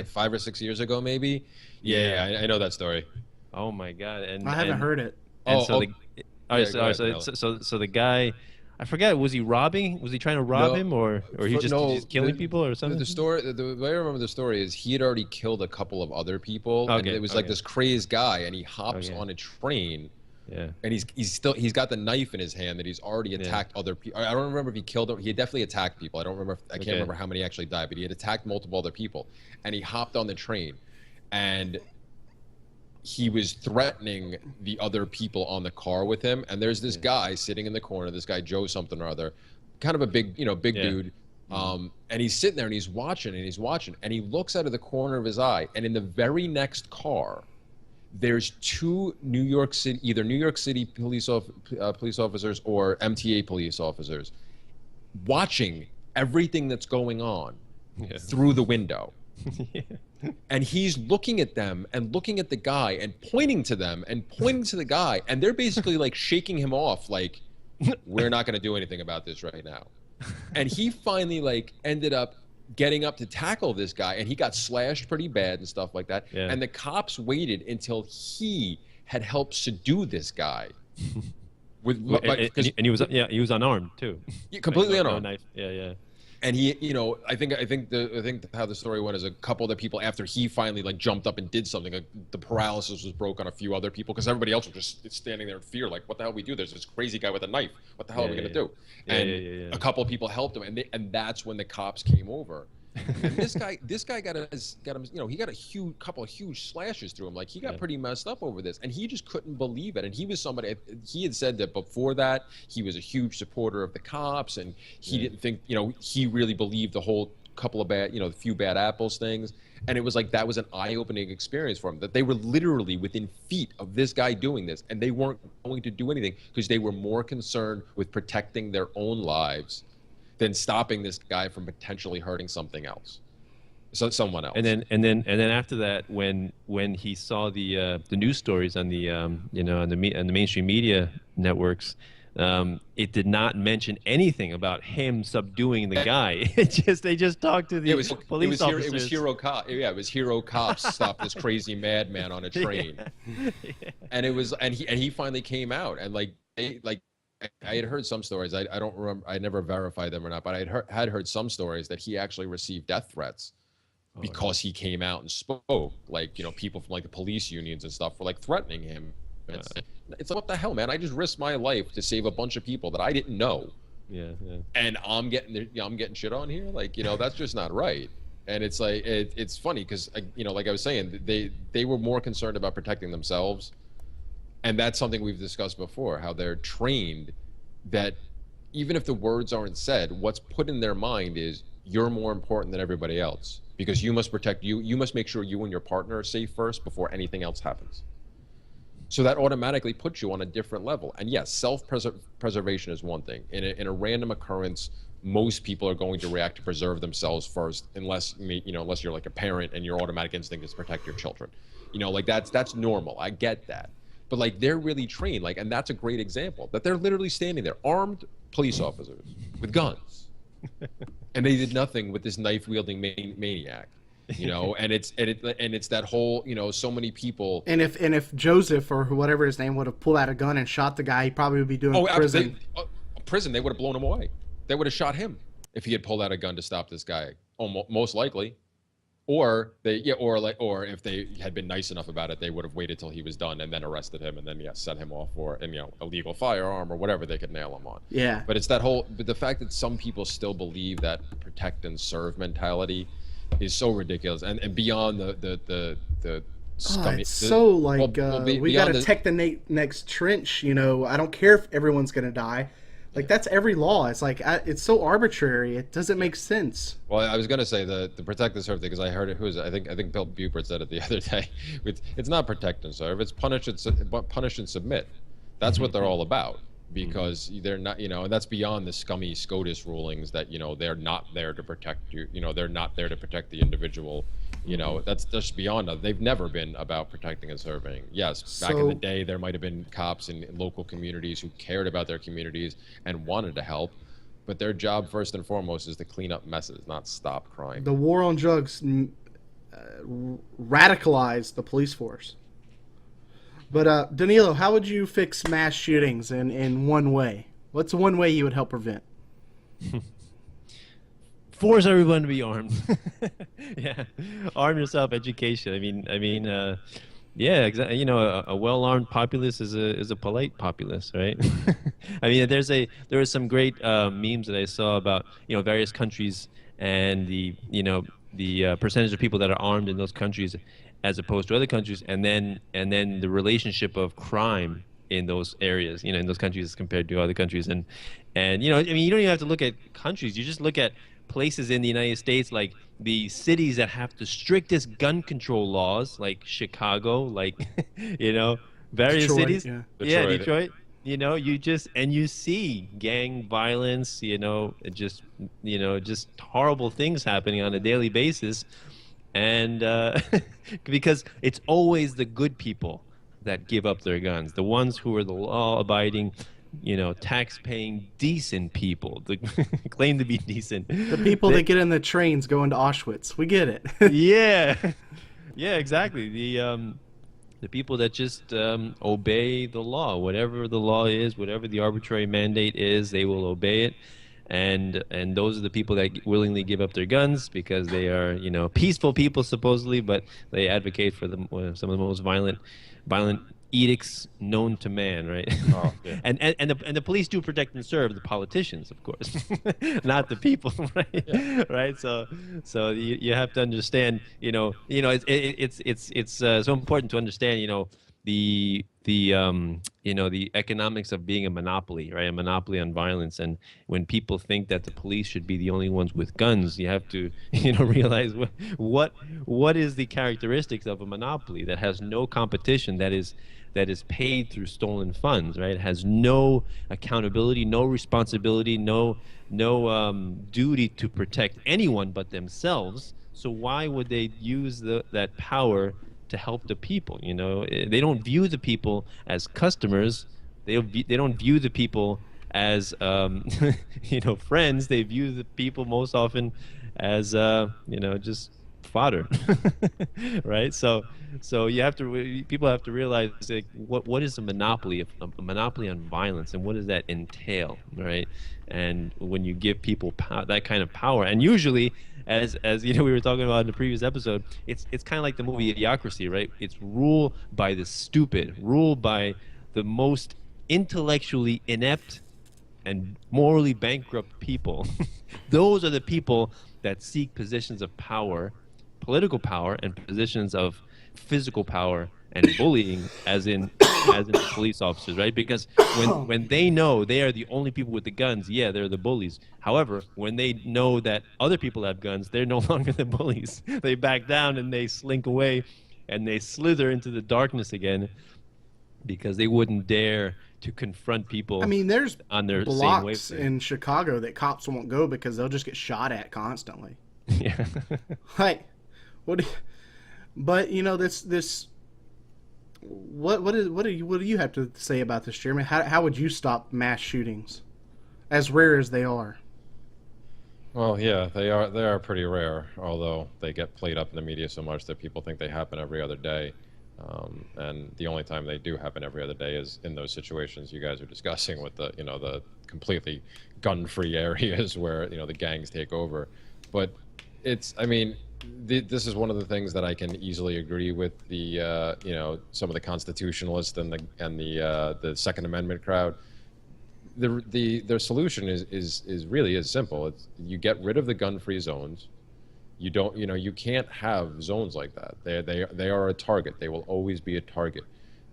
Five or six years ago, maybe. Yeah, I know that story. Oh my God! And I haven't heard it. So the guy, I forget, was he robbing? Was he trying to rob him, or he just killing people or something? The way I remember the story is he had already killed a couple of other people, and it was like this crazed guy, and he hops on a train, and he's got the knife in his hand that he's already attacked other people. I don't remember if he killed them. He had definitely attacked people. I can't remember how many actually died, but he had attacked multiple other people, and he hopped on the train, and he was threatening the other people on the car with him. And there's this guy sitting in the corner, this guy Joe something or other, kind of a big dude. And he's sitting there and he's watching, and he looks out of the corner of his eye, and in the very next car, there's two either New York City police officers or MTA police officers watching everything that's going on through the window. And he's looking at them and looking at the guy and pointing to them and pointing to the guy, and they're basically like shaking him off, like, we're not going to do anything about this right now. And he finally like ended up getting up to tackle this guy, and he got slashed pretty bad and stuff like that. And the cops waited until he had helped subdue this guy. And he was unarmed too. Completely unarmed. No knife. Yeah. And he, you know, I think how the story went is a couple of the people after he finally like jumped up and did something, like the paralysis was broke on a few other people because everybody else was just standing there in fear, like, what the hell we do? There's this crazy guy with a knife. What the hell are we gonna do? And a couple of people helped him, and that's when the cops came over. And this guy got him, you know, he got a couple of huge slashes through him. Like he got pretty messed up over this, and he just couldn't believe it. And he was somebody, he had said that before that he was a huge supporter of the cops, and he didn't think, you know, he really believed the whole couple of bad, you know, the few bad apples things. And it was like that was an eye-opening experience for him, that they were literally within feet of this guy doing this, and they weren't going to do anything because they were more concerned with protecting their own lives than stopping this guy from potentially hurting something else, so someone else. And then after that, when he saw the news stories on the you know, on the mainstream media networks, it did not mention anything about him subduing the guy. They just talked to the police officers. It was hero cop. Yeah, it was hero cops stop this crazy madman on a train. And it was, and he finally came out, and like I had heard some stories. I don't remember. I never verified them or not, but I had heard some stories that he actually received death threats because he came out and spoke. Like, you know, people from like the police unions and stuff were like threatening him. It's like, what the hell, man? I just risked my life to save a bunch of people that I didn't know. Yeah. And I'm getting shit on here. Like, you know, that's just not right. And it's like it's funny because, you know, like I was saying, they were more concerned about protecting themselves. And that's something we've discussed before, how they're trained that even if the words aren't said, what's put in their mind is you're more important than everybody else because you must protect you. You must make sure you and your partner are safe first before anything else happens. So that automatically puts you on a different level. And yes, self-preservation is one thing. In a random occurrence, most people are going to react to preserve themselves first, unless you're like a parent and your automatic instinct is to protect your children. You know, like that's normal. I get that. But like they're really trained, like, and that's a great example that they're literally standing there, armed police officers with guns, and they did nothing with this knife-wielding maniac, you know. And it's that whole, you know, so many people. And if Joseph or whatever his name would have pulled out a gun and shot the guy, he probably would be doing prison. Prison, they would have blown him away. They would have shot him if he had pulled out a gun to stop this guy. Most likely. Or if they had been nice enough about it, they would have waited till he was done and then arrested him and then set him off for illegal firearm or whatever they could nail him on. Yeah. But it's but the fact that some people still believe that protect and serve mentality is so ridiculous and beyond the scummy. It's so like we got to protect the next trench. You know, I don't care if everyone's gonna die. Like, that's every law. It's like, it's so arbitrary. It doesn't make sense. Well, I was going to say the protect and serve thing because I heard it. I think Bill Buford said it the other day. It's not protect and serve. It's punish and submit. That's what they're all about, because they're not, you know, and that's beyond the scummy SCOTUS rulings that, you know, they're not there to protect you. You know, they're not there to protect the individual. You know, that's just beyond that. They've never been about protecting and serving. Yes, back in the day, there might have been cops in local communities who cared about their communities and wanted to help, but their job first and foremost is to clean up messes, not stop crime. The war on drugs radicalized the police force. But Danilo, how would you fix mass shootings in one way? What's one way you would help prevent? Force everyone to be armed. Yeah, arm yourself. Education. Yeah, exactly. You know, a well-armed populace is a polite populace, right? I mean, there are some great memes that I saw about, you know, various countries and the percentage of people that are armed in those countries as opposed to other countries, and then the relationship of crime in those areas, you know, in those countries as compared to other countries, and you know, I mean, you don't even have to look at countries. You just look at places in the United States, like the cities that have the strictest gun control laws, like Chicago, like you know, various Detroit, cities. yeah. Detroit. You know, you see gang violence. You know, just horrible things happening on a daily basis, and because it's always the good people that give up their guns, the ones who are the law-abiding, you know, tax-paying, decent people, that claim to be decent. The people that get in the trains going to Auschwitz. We get it. Yeah, exactly. The people that just obey the law, whatever the law is, whatever the arbitrary mandate is, they will obey it. and those are the people that willingly give up their guns because they are, peaceful people supposedly, but they advocate for some of the most violent edicts known to man, right? Oh, yeah. And the police do protect and serve the politicians, of course, not the people, right? Yeah. Right. So you have to understand, it's so important to understand, the economics of being a monopoly, right? A monopoly on violence. And when people think that the police should be the only ones with guns, you have to, realize what is the characteristics of a monopoly that has no competition, that is paid through stolen funds, right? It has no accountability, no responsibility, no duty to protect anyone but themselves. So why would they use that power to help the people? They don't view the people as customers. They don't view the people as friends. They view the people most often as just fodder, right? So people have to realize, like, what is a monopoly? A monopoly on violence, and what does that entail, right? And when you give people that kind of power, and usually, as we were talking about in the previous episode, it's kind of like the movie Idiocracy, right? It's rule by the stupid, rule by the most intellectually inept and morally bankrupt people. Those are the people that seek positions of power, political power, and positions of physical power and bullying, as in police officers, right? Because when they know they are the only people with the guns, yeah, they're the bullies. However, when they know that other people have guns, they're no longer the bullies. They back down and they slink away, and they slither into the darkness again, because they wouldn't dare to confront people. I mean, there's on their same blocks wavelength. in Chicago that cops won't go because they'll just get shot at constantly. Yeah. Like, but this. What do you have to say about this, Jeremy? How would you stop mass shootings, as rare as they are? Well, yeah, they are pretty rare, although they get played up in the media so much that people think they happen every other day. And the only time they do happen every other day is in those situations you guys are discussing with the completely gun-free areas where, the gangs take over. But this is one of the things that I can easily agree with some of the constitutionalists and the Second Amendment crowd. Their solution is really simple. It's you get rid of the gun-free zones. You can't have zones like that. They are a target. They will always be a target.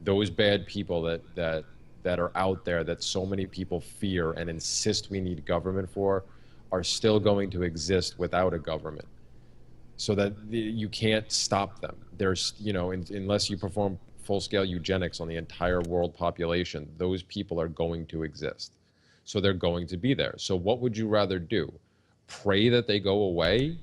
Those bad people that are out there that so many people fear and insist we need government for are still going to exist without a government. So that you can't stop them. There's, unless you perform full-scale eugenics on the entire world population, those people are going to exist. So they're going to be there. So what would you rather do? Pray that they go away?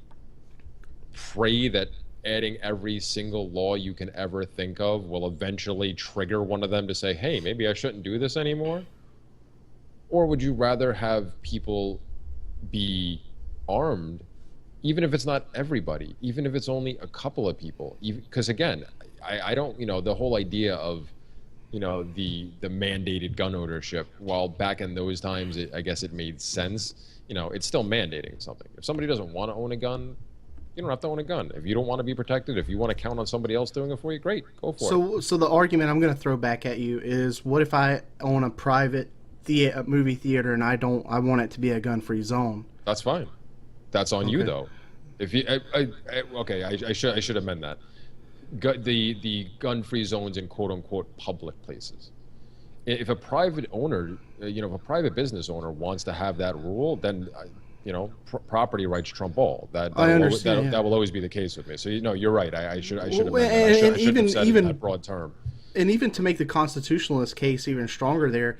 Pray that adding every single law you can ever think of will eventually trigger one of them to say, hey, maybe I shouldn't do this anymore? Or would you rather have people be armed, even if it's not everybody, even if it's only a couple of people? Because again, I don't, the whole idea of, the mandated gun ownership, while back in those times, I guess it made sense, it's still mandating something. If somebody doesn't want to own a gun, you don't have to own a gun. If you don't want to be protected, if you want to count on somebody else doing it for you, great, go for it. So the argument I'm going to throw back at you is, what if I own a private movie theater and I want it to be a gun-free zone? That's fine. That's on you though. If you I should amend that. The gun-free zones in quote-unquote public places. If a private owner, if a private business owner wants to have that rule, then property rights trump all. That will always be the case with me. So you're right. I should have said it in that broad term. And even to make the constitutionalist case even stronger, there,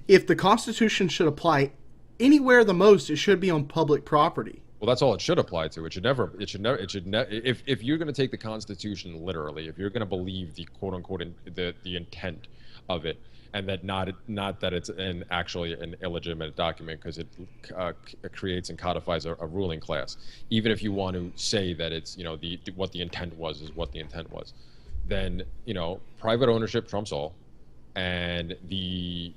if the Constitution should apply anywhere the most, it should be on public property. Well, that's all it should apply to. If you're going to take the Constitution literally, if you're going to believe the quote unquote the intent of it, and that not that it's actually an illegitimate document because it creates and codifies a ruling class. Even if you want to say that it's what the intent was is what the intent was, then private ownership trumps all, and the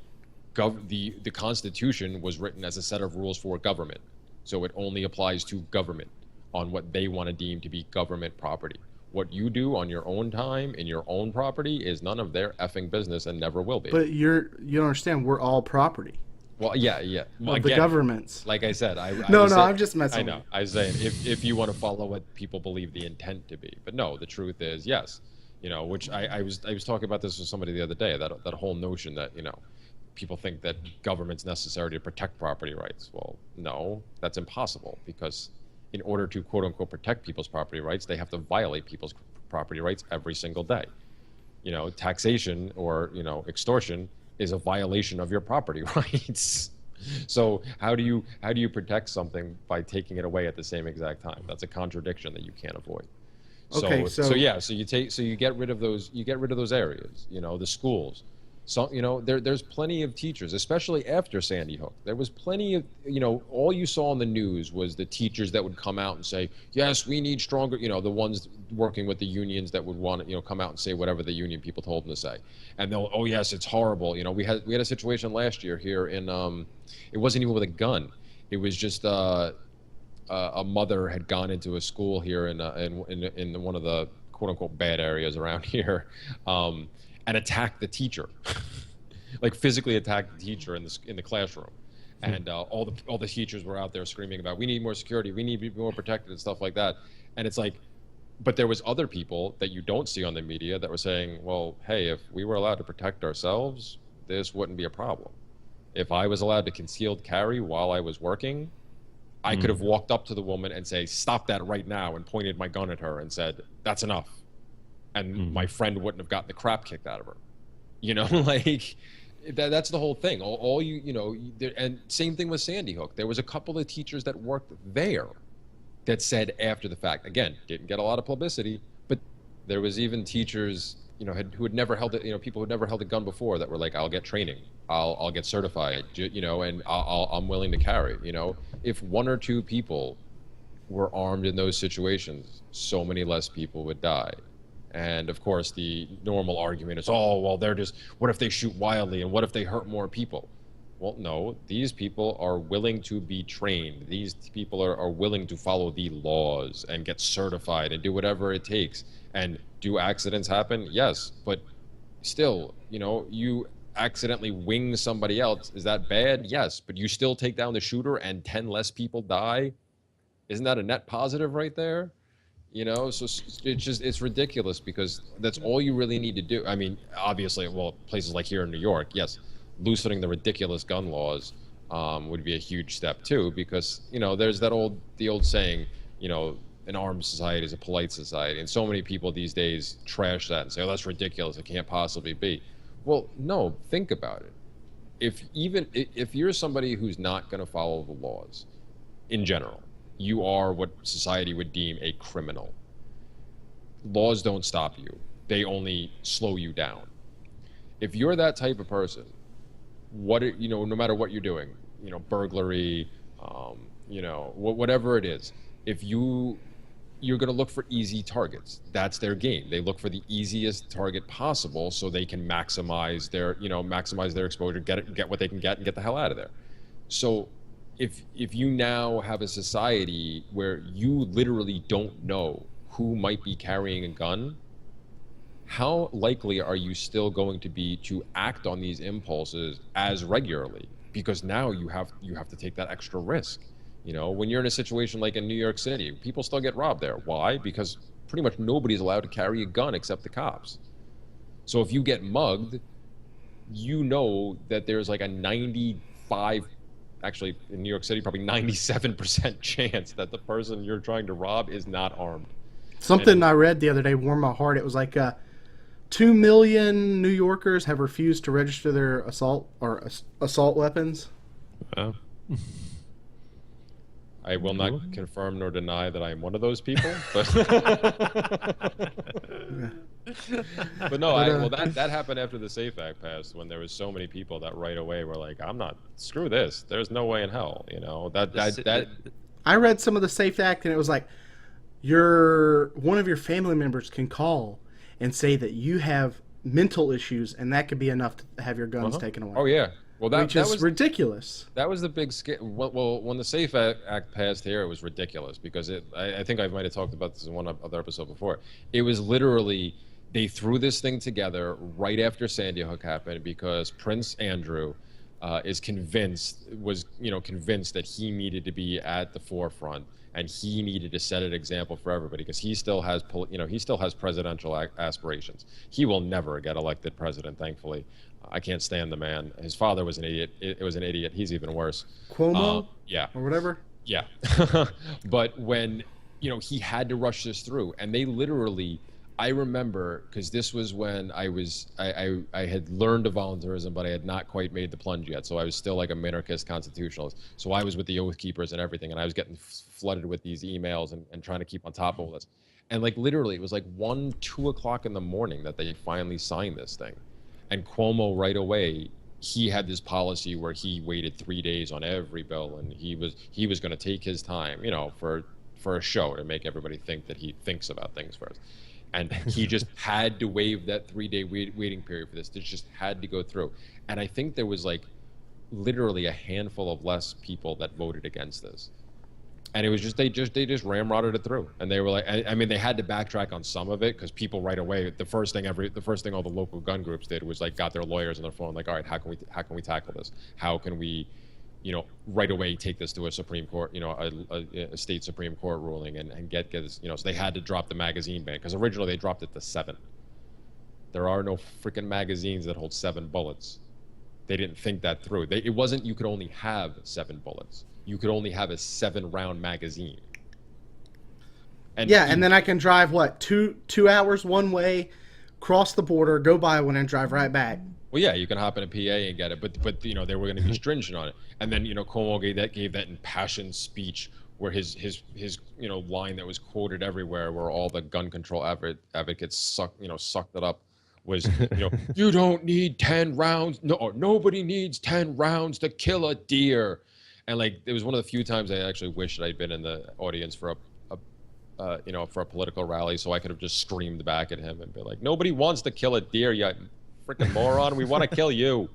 the Constitution was written as a set of rules for government, so it only applies to government on what they want to deem to be government property. What you do on your own time in your own property is none of their effing business and never will be. But you don't understand. We're all property. Well, yeah. Well, Of the governments. Like I said, I'm just messing. I know. I was saying if you want to follow what people believe the intent to be, but no, the truth is yes. Which I was talking about this with somebody the other day. That whole notion that people think that government's necessary to protect property rights. Well, no, that's impossible, because in order to quote unquote protect people's property rights, they have to violate people's property rights every single day. Taxation or extortion is a violation of your property rights. So how do you protect something by taking it away at the same exact time? That's a contradiction that you can't avoid. Okay, so you get rid of those areas, the schools. So there's plenty of teachers, especially after Sandy Hook. There was plenty of all you saw on the news was the teachers that would come out and say, yes, we need stronger, the ones working with the unions that would want to come out and say whatever the union people told them to say, and they'll, oh yes, it's horrible. We had a situation last year here in it wasn't even with a gun, it was just a mother had gone into a school here in one of the quote unquote bad areas around here, and attacked the teacher, like physically attacked the teacher in the classroom, and all the teachers were out there screaming about, we need more security, we need to be more protected and stuff like that. And it's like, but there was other people that you don't see on the media that were saying, well, hey, if we were allowed to protect ourselves, this wouldn't be a problem. If I was allowed to concealed carry while I was working, I could have walked up to the woman and say, stop that right now, and pointed my gun at her and said, that's enough. And my friend wouldn't have gotten the crap kicked out of her. Like that's the whole thing. All and same thing with Sandy Hook. There was a couple of teachers that worked there that said after the fact, again, didn't get a lot of publicity, but there was even teachers, who had never held it, people who'd never held a gun before that were like, I'll get training, I'll get certified, and I'm willing to carry. If one or two people were armed in those situations, so many less people would die. And of course, the normal argument is, oh, well, what if they shoot wildly and what if they hurt more people? Well, no, these people are willing to be trained. These people are willing to follow the laws and get certified and do whatever it takes. And do accidents happen? Yes, but still, you accidentally wing somebody else. Is that bad? Yes, but you still take down the shooter and 10 less people die. Isn't that a net positive right there? So it's ridiculous, because that's all you really need to do. I mean, obviously, well, places like here in New York, yes, loosening the ridiculous gun laws would be a huge step too, because there's the old saying, an armed society is a polite society, and so many people these days trash that and say, oh, that's ridiculous, it can't possibly be. Well, no, think about it. If you're somebody who's not going to follow the laws in general, you are what society would deem a criminal. Laws don't stop you. They only slow you down. If you're that type of person, no matter what you're doing, burglary, whatever it is, if you're going to look for easy targets. That's their game. They look for the easiest target possible so they can maximize their exposure, get what they can get, and get the hell out of there. So if you now have a society where you literally don't know who might be carrying a gun, how likely are you still going to be to act on these impulses as regularly? Because now you have to take that extra risk. When you're in a situation like in New York City, people still get robbed there. Why? Because pretty much nobody's allowed to carry a gun except the cops. So if you get mugged, that there's like a 95, actually in New York City, probably 97% chance that the person you're trying to rob is not armed. Something I read the other day warmed my heart. It was like 2 million New Yorkers have refused to register their assault weapons. Wow. I will not confirm nor deny that I am one of those people, but but no, that happened after the SAFE Act passed, when there was so many people that right away were like, screw this. There's no way in hell, that. I read some of the SAFE Act, and it was like, one of your family members can call and say that you have mental issues, and that could be enough to have your guns taken away. Oh yeah. Well, which is ridiculous. that was the big scare. Well, when the Safe Act passed here, it was ridiculous because I think I might have talked about this in one other episode before. It was literally they threw this thing together right after Sandy Hook happened because Prince Andrew is convinced that he needed to be at the forefront and he needed to set an example for everybody because he still has presidential aspirations. He will never get elected president, thankfully. I can't stand the man. His father was an idiot. It was an idiot. He's even worse. Cuomo? Yeah. Or whatever? Yeah. But when, he had to rush this through, and they literally, I remember, because this was when I had learned of voluntarism, but I had not quite made the plunge yet. So I was still like a minarchist constitutionalist. So I was with the Oath Keepers and everything, and I was getting flooded with these emails and trying to keep on top of all this. And like literally, it was like 1, 2 o'clock in the morning that they finally signed this thing. And Cuomo right away, he had this policy where he waited 3 days on every bill, and he was going to take his time, for a show to make everybody think that he thinks about things first. And he just had to waive that 3-day waiting period for this. This just had to go through. And I think there was like literally a handful of less people that voted against this. And it was just they just ramrodded it through, and they were like, I mean, they had to backtrack on some of it because people right away, the first thing all the local gun groups did was like got their lawyers on their phone, like, all right, how can we tackle this? How can we, right away take this to a Supreme Court, a state Supreme Court ruling and get this, so they had to drop the magazine ban because originally they dropped it to 7. There are no freaking magazines that hold 7 bullets. They didn't think that through. It wasn't you could only have 7 bullets. You could only have a 7-round magazine. And then I can drive two hours one way, cross the border, go buy one, and drive right back. Well, yeah, you can hop in a PA and get it, but they were going to be stringent on it. And then Cuomo gave that impassioned speech where his line that was quoted everywhere, where all the gun control advocates sucked it up, was you don't need 10 rounds. No, nobody needs 10 rounds to kill a deer. And like, it was one of the few times I actually wished I'd been in the audience for a political rally, so I could have just screamed back at him and be like, "Nobody wants to kill a deer, you freaking moron. We want to kill you."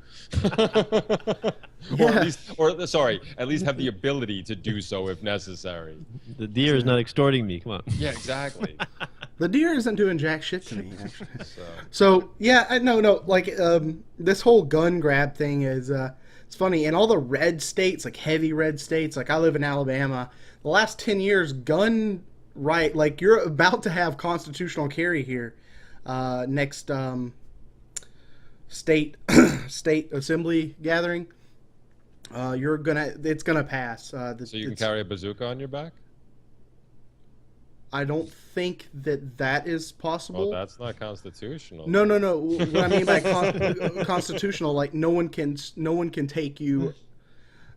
At least have the ability to do so if necessary. The deer is not extorting me. Come on. Yeah, exactly. The deer isn't doing jack shit to me, actually. So yeah, no. Like this whole gun grab thing is. It's funny, in all the red states, like heavy red states, like I live in Alabama, the last 10 years, gun right, like you're about to have constitutional carry here next state assembly gathering. It's gonna pass. So you can carry a bazooka on your back? I don't think that is possible. Well, that's not constitutional. No. What I mean by constitutional, like no one can take you.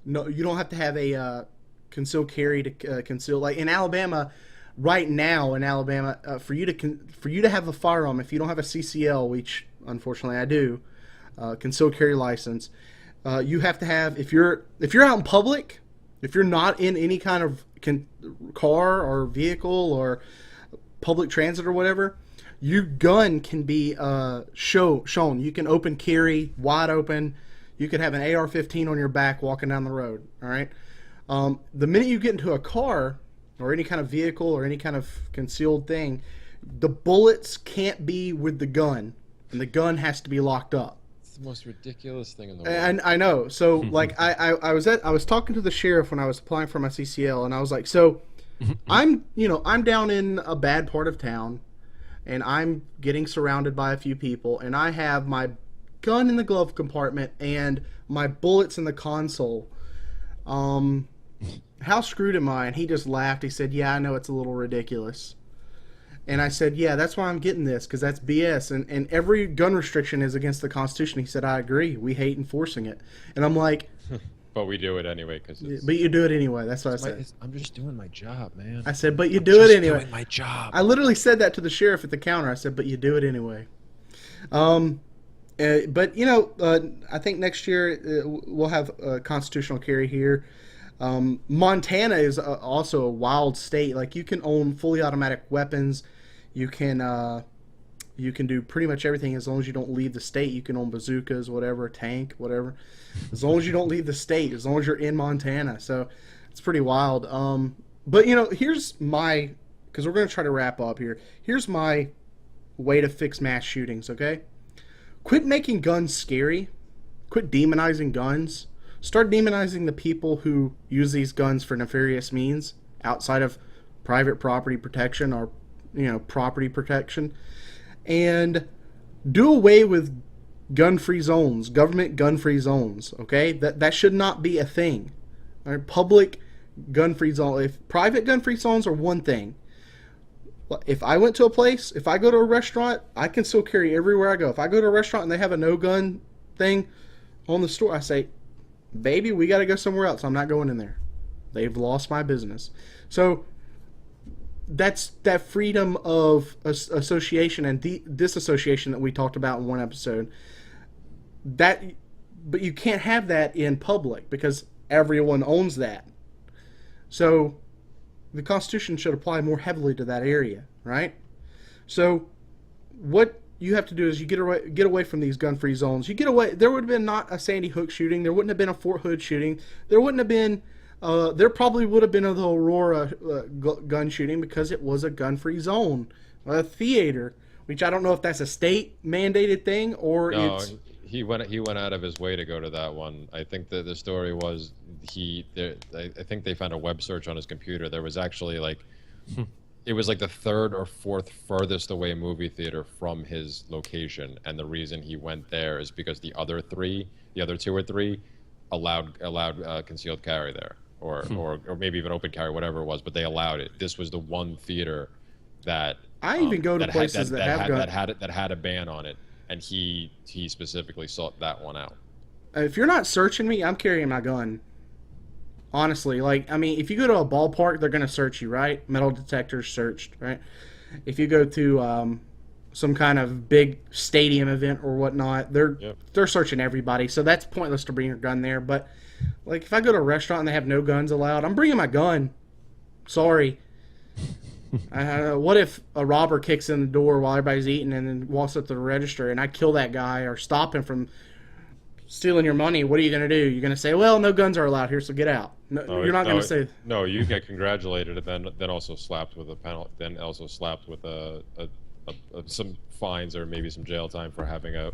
No, you don't have to have a concealed carry to conceal. Like in Alabama, right now in Alabama, for you to have a firearm, if you don't have a CCL, which unfortunately I do, concealed carry license, you have to have if you're out in public. If you're not in any kind of car or vehicle or public transit or whatever, your gun can be shown. You can open carry, wide open. You could have an AR-15 on your back walking down the road. All right. The minute you get into a car or any kind of vehicle or any kind of concealed thing, the bullets can't be with the gun, and the gun has to be locked up. The most ridiculous thing in the world. And I know. So like I was talking to the sheriff when I was applying for my CCL, and I was like, so I'm down in a bad part of town, and I'm getting surrounded by a few people, and I have my gun in the glove compartment and my bullets in the console. How screwed am I? And he just laughed. He said, "Yeah, I know it's a little ridiculous." And I said, yeah, that's why I'm getting this, because that's BS. And every gun restriction is against the Constitution. He said, I agree. We hate enforcing it. And I'm like... But we do it anyway. But you do it anyway. That's what I said. I'm just doing my job, man. I said, but you do it anyway. I'm doing my job. I literally said that to the sheriff at the counter. I said, but you do it anyway. But, I think next year we'll have constitutional carry here. Montana is also a wild state. Like, you can own fully automatic weapons. You can You can do pretty much everything as long as you don't leave the state. You can own bazookas, whatever, a tank, whatever. As long as you don't leave the state, as long as you're in Montana. So it's pretty wild. But here's my, because we're going to try to wrap up here. Here's my way to fix mass shootings. Okay, quit making guns scary. Quit demonizing guns. Start demonizing the people who use these guns for nefarious means outside of private property protection or property protection, and do away with gun-free zones, government gun-free zones. Okay, that should not be a thing. All right? Public gun-free zone. If private gun-free zones are one thing. If I went to a place, if I go to a restaurant, I can still carry everywhere I go. If I go to a restaurant and they have a no-gun thing on the store, I say, baby, we got to go somewhere else. I'm not going in there. They've lost my business. So that's that freedom of association and disassociation that we talked about in one episode. But you can't have that in public because everyone owns that. So the Constitution should apply more heavily to that area, right? So what you have to do is you get away from these gun-free zones. You get away. There would have been not a Sandy Hook shooting. There wouldn't have been a Fort Hood shooting. There wouldn't have been. There probably would have been the Aurora gun shooting because it was a gun-free zone, a theater. Which I don't know if that's a state mandated thing or No, it's. he went out of his way to go to that one. I think that the story was I think they found a web search on his computer. There was actually like it was like the third or fourth furthest away movie theater from his location, and the reason he went there is because the other two or three allowed concealed carry there, or maybe even open carry, whatever it was, but they allowed it. This was the one theater that I even go to places that have guns. that had a ban on it, and he specifically sought that one out. If you're not searching me, I'm carrying my gun. Honestly, if you go to a ballpark, they're going to search you, right? Metal detectors searched, right? If you go to some kind of big stadium event or whatnot, they're searching everybody. So that's pointless to bring your gun there. But like if I go to a restaurant and they have no guns allowed, I'm bringing my gun. Sorry. What if a robber kicks in the door while everybody's eating and then walks up to the register and I kill that guy or stop him from stealing your money? What are you going to do? You're going to say, well, no guns are allowed here, so get out. No, you're not going to say. No, you get congratulated and then also slapped with a penalty, then also slapped with some fines or maybe some jail time for having a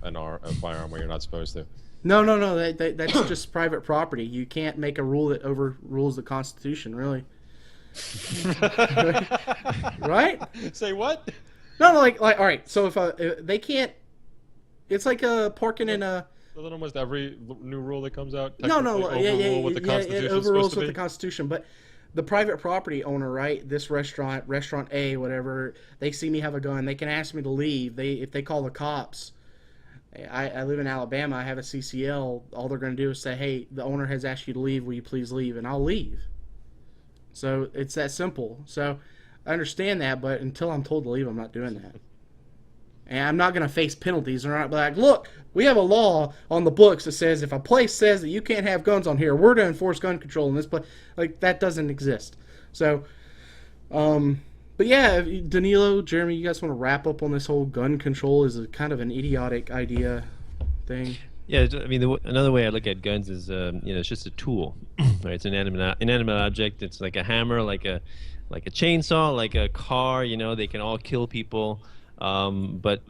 firearm where you're not supposed to. No. That's just private property. You can't make a rule that overrules the Constitution, really. Right? Say what? No, like all right. So if they can't, it's like parking in a. Doesn't almost every new rule that comes out overrule what the Constitution it overrules what be? the Constitution, but the private property owner, right? This restaurant A, whatever, they see me have a gun, they can ask me to leave. If they call the cops. I live in Alabama. I have a CCL. All they're going to do is say, "Hey, the owner has asked you to leave. Will you please leave?" And I'll leave. So it's that simple. So I understand that, but until I'm told to leave, I'm not doing that. And I'm not going to face penalties. They're not like, look, we have a law on the books that says if a place says that you can't have guns on here, we're to enforce gun control in this place. Like, that doesn't exist. So, but yeah, Danilo, Jeremy, you guys want to wrap up on this whole gun control is a kind of an idiotic idea thing? Yeah, I mean, another way I look at guns is, it's just a tool, right? It's an inanimate object. It's like a hammer, like a chainsaw, like a car. They can all kill people. But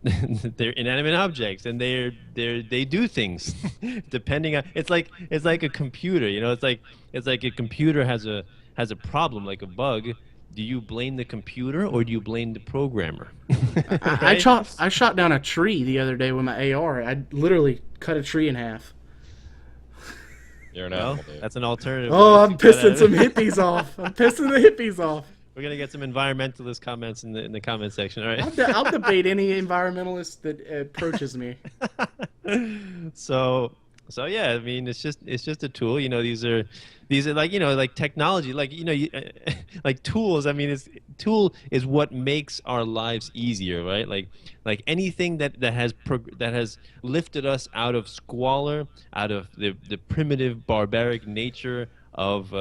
they're inanimate objects, and they do things depending on. It's like a computer, It's like a computer has a problem, like a bug. Do you blame the computer or do you blame the programmer? Right? I shot down a tree the other day with my AR. I literally cut a tree in half. You're an animal, dude. That's an alternative. Oh, I'm pissing some hippies off. I'm pissing the hippies off. We're gonna get some environmentalist comments in the comment section, all right? I'll debate any environmentalist that approaches me. So yeah, I mean, it's just a tool. These are like technology, like tools. I mean, tool is what makes our lives easier, right? Like anything that has lifted us out of squalor, out of the primitive barbaric nature of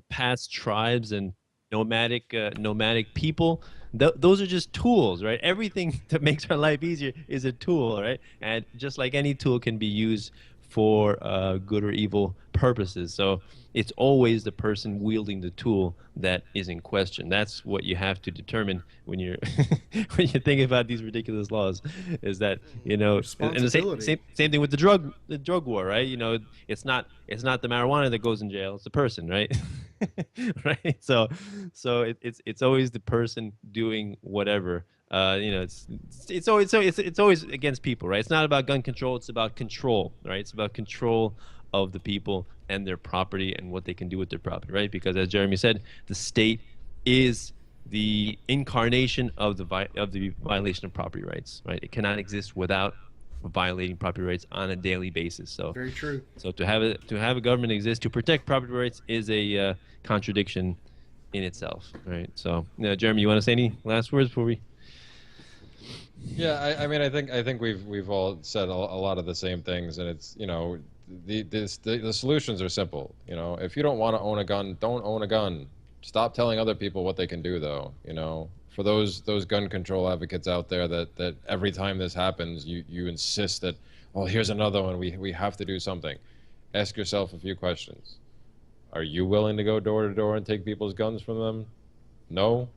past tribes and nomadic people. Those are just tools, right? Everything that makes our life easier is a tool, right? And just like any tool can be used for good or evil purposes. So it's always the person wielding the tool that is in question. That's what you have to determine when you're when you're thinking about these ridiculous laws. Is that and the same thing with the drug war, right? It's not the marijuana that goes in jail; it's the person, right? Right. So it's always the person doing whatever. It's always against people, right? It's not about gun control. It's about control, right? It's about control of the people and their property and what they can do with their property, right? Because as Jeremy said, the state is the incarnation of the violation of property rights, right? It cannot exist without violating property rights on a daily basis. So very true. So to have a government exist to protect property rights is a contradiction in itself, right? So, Jeremy, you want to say any last words before we? Yeah, I mean, I think we've all said a lot of the same things, and it's the solutions are simple. If you don't want to own a gun, don't own a gun. Stop telling other people what they can do, though. For those gun control advocates out there that every time this happens, you insist that, well, here's another one. We have to do something. Ask yourself a few questions. Are you willing to go door to door and take people's guns from them? No.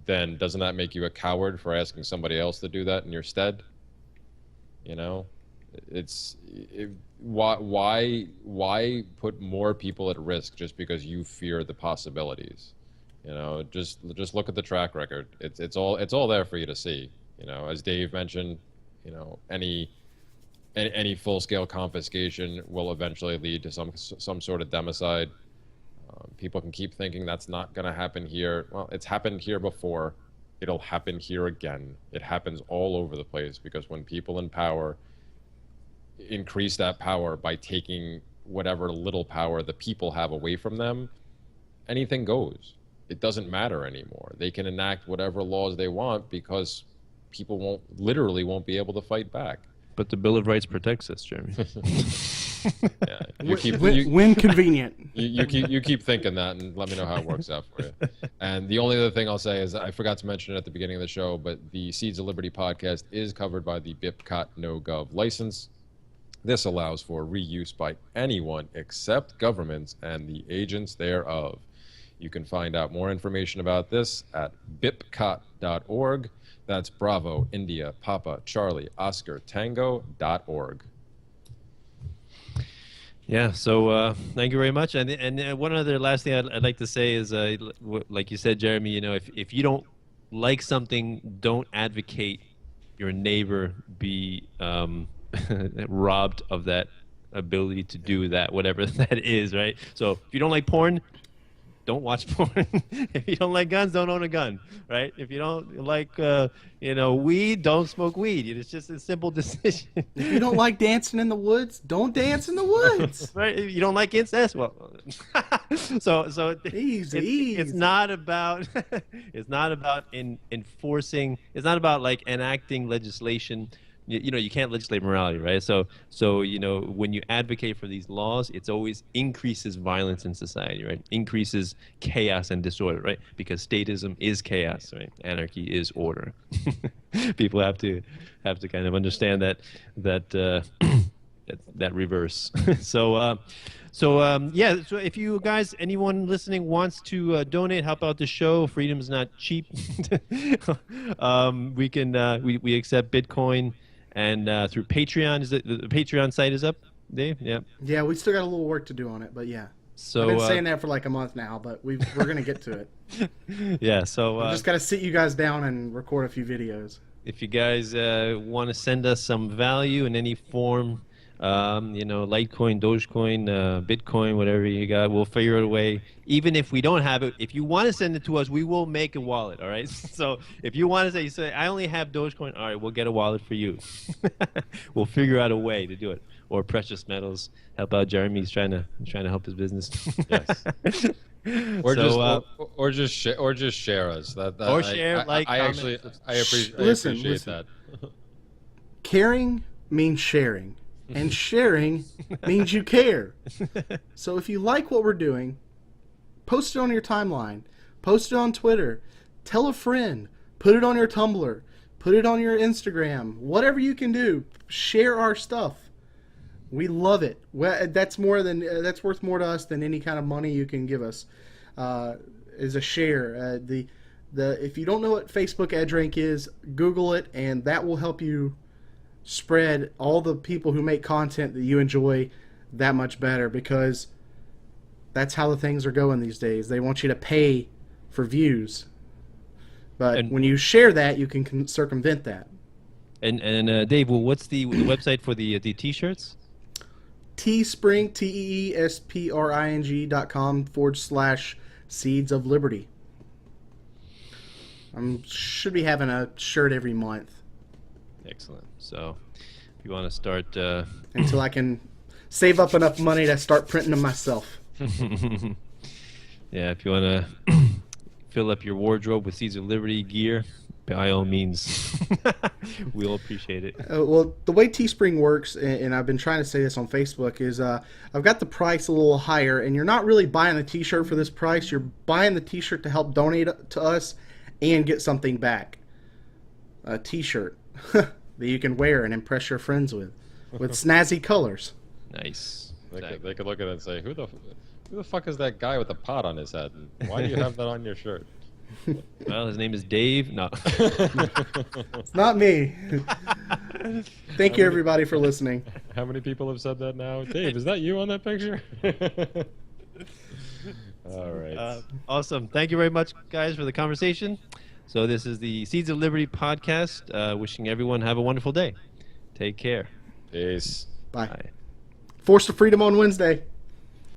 Then doesn't that make you a coward for asking somebody else to do that in your stead? Why put more people at risk just because you fear the possibilities? Just look at the track record. It's all there for you to see. As Dave mentioned, any full-scale confiscation will eventually lead to some sort of democide. People can keep thinking that's not going to happen here. Well, it's happened here before. It'll happen here again. It happens all over the place because when people in power increase that power by taking whatever little power the people have away from them, anything goes. It doesn't matter anymore. They can enact whatever laws they want because people literally won't be able to fight back. But the Bill of Rights protects us, Jeremy. Yeah, when convenient. You keep thinking that, and let me know how it works out for you. And the only other thing I'll say is I forgot to mention it at the beginning of the show, but the Seeds of Liberty podcast is covered by the BIPCOT No-Gov license. This allows for reuse by anyone except governments and the agents thereof. You can find out more information about this at bipcot.org. That's Bravo, India, Papa, Charlie, Oscar, Tango.org. Yeah, so thank you very much. And one other last thing I'd like to say is, like you said, Jeremy, if you don't like something, don't advocate your neighbor be robbed of that ability to do that, whatever that is, right? So if you don't like porn, don't watch porn. If you don't like guns, don't own a gun, right? If you don't like, weed, don't smoke weed. It's just a simple decision. If you don't like dancing in the woods, don't dance in the woods. Right? If you don't like incest, well, so easy. It's not about enforcing. It's not about like enacting legislation. You can't legislate morality, right? So when you advocate for these laws, it's always increases violence in society, right? Increases chaos and disorder, right? Because statism is chaos, right? Anarchy is order. People have to kind of understand that reverse. So if you guys, anyone listening wants to donate, help out the show. Freedom's not cheap. We accept Bitcoin. And through Patreon, the Patreon site is up, Dave? Yeah. Yeah, we still got a little work to do on it, but yeah. So I've been saying that for like a month now, but we're gonna get to it. Yeah. So we just gotta sit you guys down and record a few videos. If you guys want to send us some value in any form, Litecoin, Dogecoin, Bitcoin, whatever you got, we'll figure out a way. Even if we don't have it, if you want to send it to us, we will make a wallet, all right? So if you want to say, I only have Dogecoin, all right, we'll get a wallet for you. We'll figure out a way to do it. Or precious metals, help out Jeremy. He's trying to help his business. Yes. Or just share us. I appreciate that. Caring means sharing. And sharing means you care. So if you like what we're doing, post it on your timeline. Post it on Twitter. Tell a friend. Put it on your Tumblr. Put it on your Instagram. Whatever you can do. Share our stuff. We love it. That's worth more to us than any kind of money you can give us. Is a share. If you don't know what Facebook EdgeRank is, Google it, and that will help you spread all the people who make content that you enjoy that much better, because that's how the things are going these days. They want you to pay for views, but when you share that, you can circumvent that. And Dave, well, what's the website for the t-shirts? Teespring, teespring.com/Seeds of Liberty. Should be having a shirt every month. Excellent. So if you want to start until I can save up enough money to start printing them myself. Yeah, if you want to fill up your wardrobe with Seeds of Liberty gear, by all means, we'll appreciate it. Well, the way Teespring works, and I've been trying to say this on Facebook, is I've got the price a little higher, and you're not really buying the t-shirt for this price. You're buying the t-shirt to help donate to us and get something back. A t-shirt that you can wear and impress your friends with snazzy colors. Nice. They could look at it and say, who the fuck is that guy with a pot on his head? And why do you have that on your shirt? Well, his name is Dave. No. It's not me. Thank you, everybody, for listening. How many people have said that now? Dave, is that you on that picture? All right. Awesome. Thank you very much, guys, for the conversation. So this is the Seeds of Liberty podcast. Wishing everyone have a wonderful day. Take care. Peace. Bye. Force to Freedom on Wednesday.